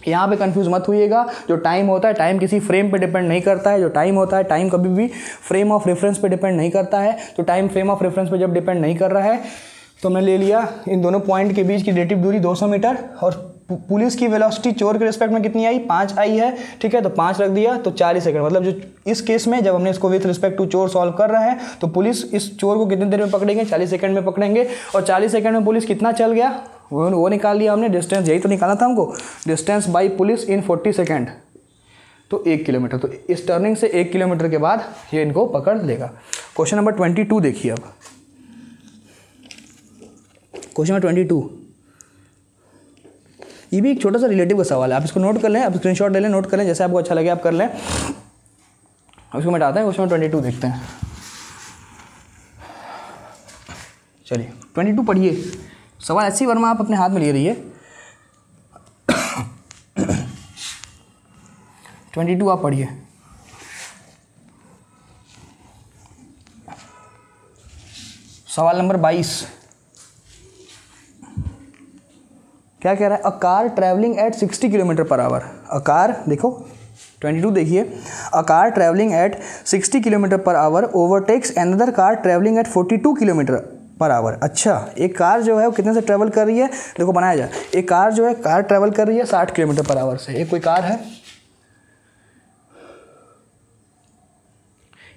यहाँ पे कंफ्यूज मत होइएगा, जो टाइम होता है, टाइम किसी फ्रेम पे डिपेंड नहीं करता है। जो टाइम होता है, टाइम कभी भी फ्रेम ऑफ रेफरेंस पे डिपेंड नहीं करता है। तो टाइम फ्रेम ऑफ रेफरेंस पे जब डिपेंड नहीं कर रहा है तो हमने ले लिया इन दोनों पॉइंट के बीच की रिलेटिव दूरी 200 मीटर, और पुलिस की वेलोसिटी चोर के रिस्पेक्ट में कितनी आई, 5 आई है। ठीक है, तो 5 रख दिया, तो 40 सेकंड। मतलब जो इस केस में जब हमने इसको विथ रिस्पेक्ट टू चोर सॉल्व कर रहे हैं तो पुलिस इस चोर को कितनी देर में पकड़ेंगे, 40 सेकंड में पकड़ेंगे। और 40 सेकंड में पुलिस कितना चल गया वो निकाल लिया हमने, डिस्टेंस यही तो निकालना था हमको, distance by police in 40 second, तो 1 किलोमीटर। तो इस टर्निंग से 1 किलोमीटर के बाद ये इनको पकड़ लेगा। क्वेश्चन नंबर 22 देखिए। अब क्वेश्चन नंबर 22, ये भी एक छोटा सा रिलेटिव का सवाल है, आप इसको नोट कर लें, आप स्क्रीनशॉट ले लें, नोट कर लें, जैसे आपको अच्छा लगे आप कर लें। उसको मिटाते हैं, क्वेश्चन नंबर 22 देखते हैं। चलिए 22 पढ़िए, सवाल एससी वर्मा आप अपने हाथ में लिए रहिए। 22 आप पढ़िए। सवाल नंबर 22 क्या कह रहा है, a car travelling eight 60 kilometre per our. A car, देखो 22 देखिए, a car travelling eight 60 kilometre per our overtakes another car travelling eight 42 kilometre per hour. अच्छा, एक कार जो है वो कितने से ट्रैवल कर रही है, देखो बनाया जाए। एक कार जो है, कार ट्रैवल कर रही है 60 किलोमीटर पर आवर से। एक कोई कार है,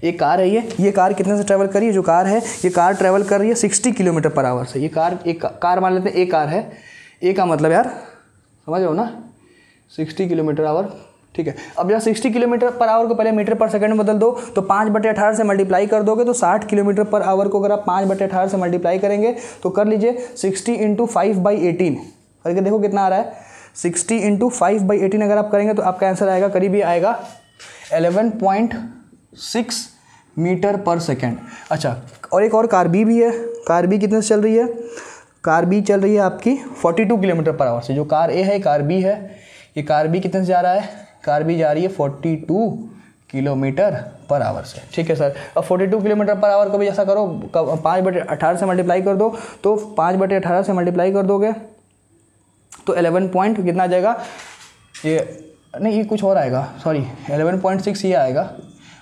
एक कार है, ये कार कितने से ट्रैवल कर रही है, जो कार है ये कार ट्रैवल कर रही है 60 किलोमीटर पर आवर से। ये कार, एक कार मान लेते हैं, एक कार है, ए का मतलब यार समझ रहे हो ना, 60 किलोमीटर आवर, ठीक है। अब जब 60 किलोमीटर पर आवर को पहले मीटर पर सेकंड में बदल दो, तो 5/18 से मल्टीप्लाई कर दोगे तो 60 किलोमीटर पर आवर को अगर आप 5/18 से मल्टीप्लाई करेंगे तो कर लीजिए 60 × 5/18 करके देखो कितना आ रहा है। 60 × 5/18 अगर आप करेंगे तो आपका आंसर आएगा, करीब आएगा 11.6 मीटर पर सेकेंड। अच्छा, और एक और कार बी भी है। कार बी कितने से चल रही है, कार बी चल रही है आपकी 42 किलोमीटर पर आवर से। जो कार ए है, कार बी है, ये कार बी कितने से जा रहा है, कार बी जा रही है 42 किलोमीटर पर आवर से, ठीक है सर। अब 42 किलोमीटर पर आवर को भी ऐसा करो, 5/18 से मल्टीप्लाई कर दो, तो 5/18 से मल्टीप्लाई कर दोगे तो 11 पॉइंट कितना आ जाएगा, ये नहीं, ये कुछ और आएगा, सॉरी 11.6 ये आएगा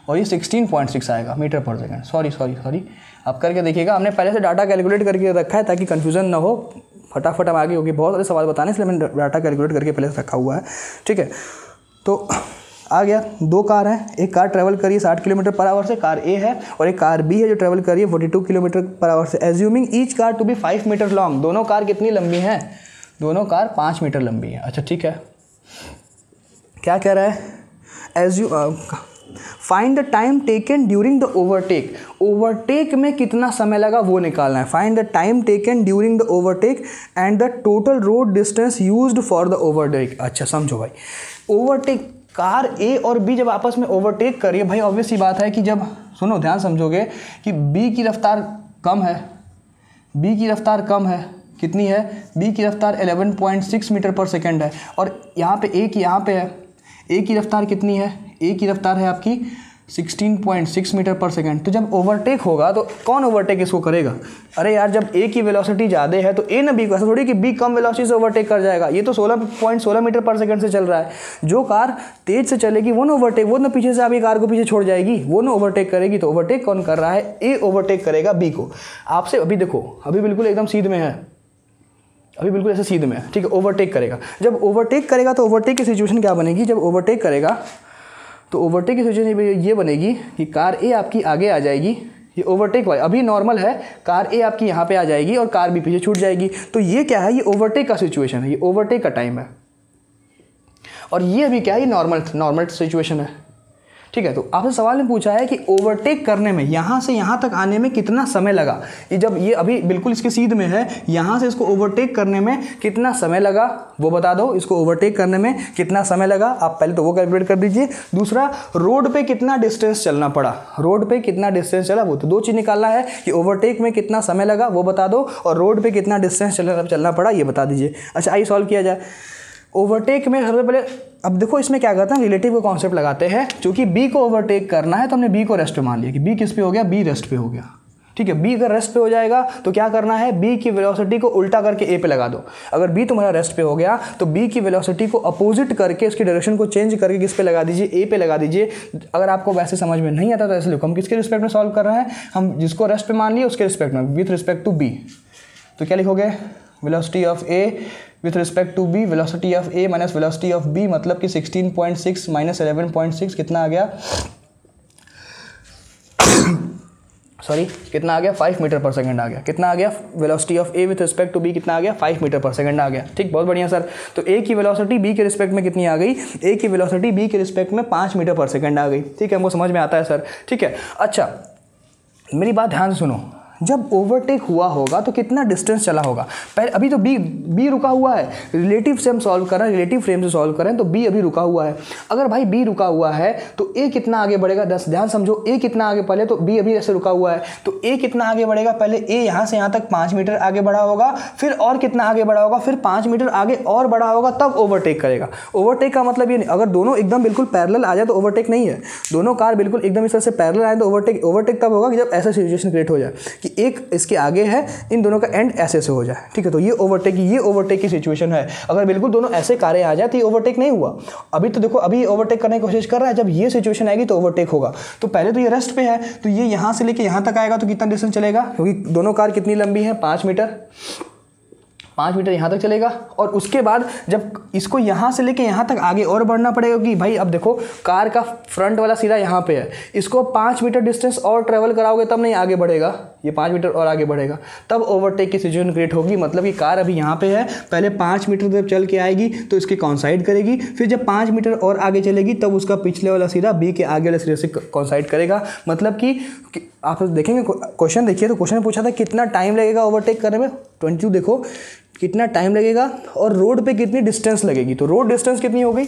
और ये 16.6 आएगा मीटर पर सेकंड। सॉरी आप करके देखिएगा, हमने पहले से डाटा कैलकुलेट करके रखा है ताकि कन्फ्यूजन ना हो, फटाफट हम आगे, क्योंकि बहुत सारे सवाल बताने, इसलिए मैंने डाटा कैलकुलेट करके पहले से रखा हुआ है, ठीक है। तो आ गया, दो कार है, एक कार ट्रैवल करिए 60 किलोमीटर पर आवर से, कार ए है, और एक कार बी है जो ट्रैवल करिए 42 किलोमीटर पर आवर से। Assuming each car to be 5 metre long, दोनों कार कितनी लंबी हैं, दोनों कार 5 मीटर लंबी है। अच्छा ठीक है, क्या कह रहा है, find the time taken during the overtake, overtake में कितना समय लगा वो निकालना है। Find the time taken during the overtake and the total road distance used for the overtake. अच्छा समझो भाई, ओवरटेक, कार ए और बी जब आपस में ओवरटेक करिए भाई, ऑब्वियस सी बात है कि जब, सुनो ध्यान समझोगे कि बी की रफ्तार कम है, बी की रफ्तार कम है, कितनी है, बी की रफ्तार 11.6 मीटर पर सेकेंड है, और यहाँ पे ए की, यहाँ पे है, ए की रफ्तार कितनी है, ए की रफ्तार है आपकी 16.6 मीटर पर सेकेंड। तो जब ओवरटेक होगा तो कौन ओवरटेक इसको करेगा, अरे यार जब ए की वेलोसिटी ज़्यादा है तो ए ना बी को, ऐसा थोड़ी कि बी कम वेलोसिटी से ओवरटेक कर जाएगा, ये तो 16.16 मीटर पर सेकंड से चल रहा है। जो कार तेज से चलेगी वो ना ओवरटेक, वो ना पीछे से आपकी कार को पीछे छोड़ जाएगी, वो ना ओवरटेक करेगी। तो ओवरटेक कौन कर रहा है, ए ओवरटेक करेगा बी को। आपसे अभी देखो, अभी बिल्कुल एकदम सीध में है, अभी बिल्कुल ऐसे सीध में है, ठीक है, ओवरटेक करेगा। जब ओवरटेक करेगा तो ओवरटेक की सिचुएशन क्या बनेगी, जब ओवरटेक करेगा तो ओवरटेक की सिचुएशन ये बनेगी कि कार ए आपकी आगे आ जाएगी, ये ओवरटेक वाली, अभी नॉर्मल है, कार ए आपकी यहाँ पे आ जाएगी और कार बी पीछे छूट जाएगी। तो ये क्या है, ये ओवरटेक का सिचुएशन है, ये ओवरटेक का टाइम है। और ये अभी क्या है, ये नॉर्मल सिचुएशन है, ठीक है। तो आपसे सवाल ने पूछा है कि ओवरटेक करने में, यहाँ से यहाँ तक आने में कितना समय लगा। ये जब ये अभी बिल्कुल इसके सीध में है, यहाँ से इसको ओवरटेक करने में कितना समय लगा वो बता दो, इसको ओवरटेक करने में कितना समय लगा, आप पहले तो वो कैलकुलेट कर दीजिए। दूसरा, रोड पे कितना डिस्टेंस चलना पड़ा, रोड पे कितना डिस्टेंस चला, वो तो दो चीज़ निकालना है कि ओवरटेक में कितना समय लगा वो बता दो, और रोड पर कितना डिस्टेंस चलना पड़ा ये बता दीजिए। अच्छा आइए सॉल्व किया जाए। ओवरटेक में सबसे पहले, अब देखो इसमें क्या करते हैं, रिलेटिव का कॉन्सेप्ट लगाते हैं। क्योंकि बी को ओवरटेक करना है तो हमने बी को रेस्ट पे मान लिया कि बी किस पे हो गया, बी रेस्ट पे हो गया, ठीक है। बी अगर रेस्ट पे हो जाएगा तो क्या करना है, बी की वेलोसिटी को उल्टा करके ए पे लगा दो। अगर बी तुम्हारा रेस्ट पे हो गया तो बी की वेलोसिटी को अपोजिट करके, उसकी डायरेक्शन को चेंज करके किस पे लगा दीजिए, ए पे लगा दीजिए। अगर आपको वैसे समझ में नहीं आता तो ऐसे लिखो, हम किसके रिस्पेक्ट में सॉल्व कर रहे हैं, हम जिसको रेस्ट पे मान लिए उसके रिस्पेक्ट में, विथ रिस्पेक्ट टू बी। तो क्या लिखोगे, velocity of A with respect to B, velocity of A minus velocity of B, मतलब कि 16.6 माइनस 11.6 कितना आ गया, सॉरी कितना आ गया, 5 मीटर पर सेकंड आ गया। कितना आ गया, velocity of A with respect to B कितना आ गया, 5 मीटर पर सेकंड आ गया, ठीक, बहुत बढ़िया सर। तो ए की वेलोसिटी बी के रिस्पेक्ट में कितनी आ गई, ए की वेलोसिटी बी के रिस्पेक्ट में 5 मीटर पर सेकंड आ गई, ठीक है, हमको समझ में आता है सर, ठीक है। अच्छा मेरी बात ध्यान से सुनो, जब ओवरटेक हुआ होगा तो कितना डिस्टेंस चला होगा, पहले अभी तो बी रुका हुआ है, रिलेटिव से हम सॉल्व कर रहे हैं, रिलेटिव फ्रेम से सॉल्व करें तो बी अभी रुका हुआ है। अगर भाई बी रुका हुआ है तो ए कितना आगे बढ़ेगा, ध्यान समझो, ए कितना आगे, पहले तो बी अभी ऐसे रुका हुआ है तो ए कितना आगे बढ़ेगा, पहले ए यहाँ से यहाँ तक 5 मीटर आगे बढ़ा होगा, फिर और कितना आगे बढ़ा होगा, फिर 5 मीटर आगे और बढ़ा होगा, तब ओवरटेक करेगा। ओवरटेक का मतलब ये नहीं, अगर दोनों एकदम बिल्कुल पैरेलल आ जाए तो ओवरटेक नहीं है, दोनों कार बिल्कुल एकदम इस तरह से पैरेलल आए तो ओवरटेक तब होगा कि जब ऐसा सिचुएशन क्रिएट हो जाए कि कि एक इसके आगे है, इन दोनों का एंड ऐसे से हो जाए, ठीक है। तो ये ओवरटेक की सिचुएशन है। अगर बिल्कुल दोनों ऐसे कारें आ जाए तो ये ओवरटेक नहीं हुआ। अभी तो देखो, अभी ओवरटेक करने की कोशिश कर रहा है, जब ये सिचुएशन आएगी तो ओवरटेक होगा। तो पहले तो ये रेस्ट पे है, तो ये यहाँ से लेके यहाँ तक आएगा तो कितना डिस्टेंस चलेगा, क्योंकि दोनों कार कितनी लंबी है, 5 मीटर, 5 मीटर यहाँ तक चलेगा। और उसके बाद जब इसको यहाँ से लेके यहाँ तक आगे और बढ़ना पड़ेगा, कि भाई अब देखो कार का फ्रंट वाला सिरा यहाँ पे है, इसको 5 मीटर डिस्टेंस और ट्रेवल कराओगे तब नहीं आगे बढ़ेगा, ये 5 मीटर और आगे बढ़ेगा, तब ओवरटेक की सिचुएशन क्रिएट होगी। मतलब कि कार अभी यहाँ पे है, पहले 5 मीटर जब चल के आएगी तो इसके कॉन्साइड करेगी, फिर जब 5 मीटर और आगे चलेगी तब उसका पिछले वाला सिरा बी के आगे वाले सिरे से कॉन्साइड करेगा। मतलब कि आप देखेंगे क्वेश्चन, देखिए तो क्वेश्चन में पूछा था कितना टाइम लगेगा ओवरटेक करने में, 22 देखो कितना टाइम लगेगा और रोड पे कितनी डिस्टेंस लगेगी। तो रोड डिस्टेंस कितनी हो गई,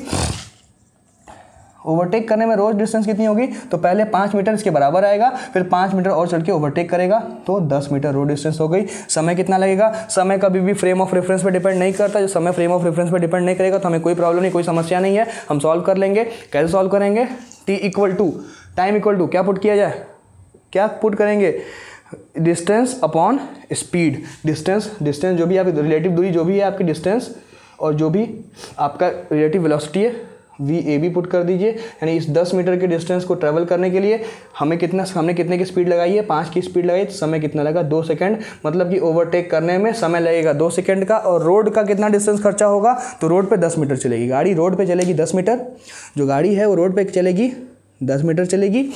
ओवरटेक करने में रोड डिस्टेंस कितनी होगी, तो पहले 5 मीटर इसके बराबर आएगा, फिर 5 मीटर और चढ़ के ओवरटेक करेगा, तो 10 मीटर रोड डिस्टेंस हो गई। समय कितना लगेगा, समय कभी भी फ्रेम ऑफ रेफरेंस पे डिपेंड नहीं करता। जो समय फ्रेम ऑफ रेफरेंस पे डिपेंड नहीं करेगा तो हमें कोई प्रॉब्लम नहीं, कोई समस्या नहीं है, हम सॉल्व कर लेंगे। कैसे सॉल्व करेंगे, T equal to time equal to क्या पुट किया जाए, क्या पुट करेंगे, डिस्टेंस अपॉन स्पीड। डिस्टेंस जो भी आपकी रिलेटिव दूरी जो भी है आपकी डिस्टेंस, और जो भी आपका रिलेटिव वेलोसिटी है VAB पुट कर दीजिए। यानी इस 10 मीटर के डिस्टेंस को ट्रैवल करने के लिए हमने कितने की स्पीड लगाई है, 5 की स्पीड लगाई, तो समय कितना लगा, 2 सेकंड। मतलब कि ओवरटेक करने में समय लगेगा 2 सेकंड का। और रोड का कितना डिस्टेंस खर्चा होगा, तो रोड पे 10 मीटर चलेगी गाड़ी, रोड पे चलेगी 10 मीटर, जो गाड़ी है वो रोड पे चलेगी 10 मीटर चलेगी,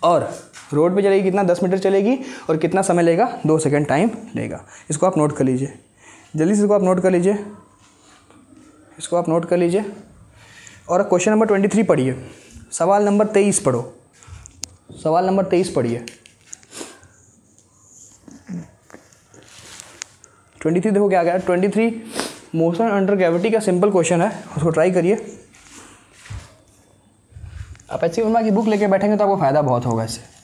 और रोड पे चलेगी कितना, 10 मीटर चलेगी, और कितना समय लेगा, 2 सेकंड टाइम लेगा। इसको आप नोट कर लीजिए, जल्दी से इसको आप नोट कर लीजिए, इसको आप नोट कर लीजिए। और क्वेश्चन नंबर 23 पढ़िए, सवाल नंबर 23 पढ़ो, सवाल नंबर 23 पढ़िए। 23 देखो क्या गया, 23 मोशन अंडर ग्रेविटी का सिंपल क्वेश्चन है, उसको ट्राई करिए। आप एचसी वर्मा की बुक लेके बैठेंगे तो आपको फ़ायदा बहुत होगा इससे।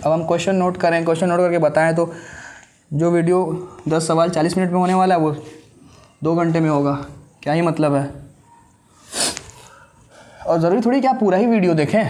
अब हम क्वेश्चन नोट करें, क्वेश्चन नोट करके बताएं, तो जो वीडियो 10 सवाल 40 मिनट में होने वाला है वो 2 घंटे में होगा, क्या ही मतलब है। और ज़रूरी थोड़ी कि आप पूरा ही वीडियो देखें,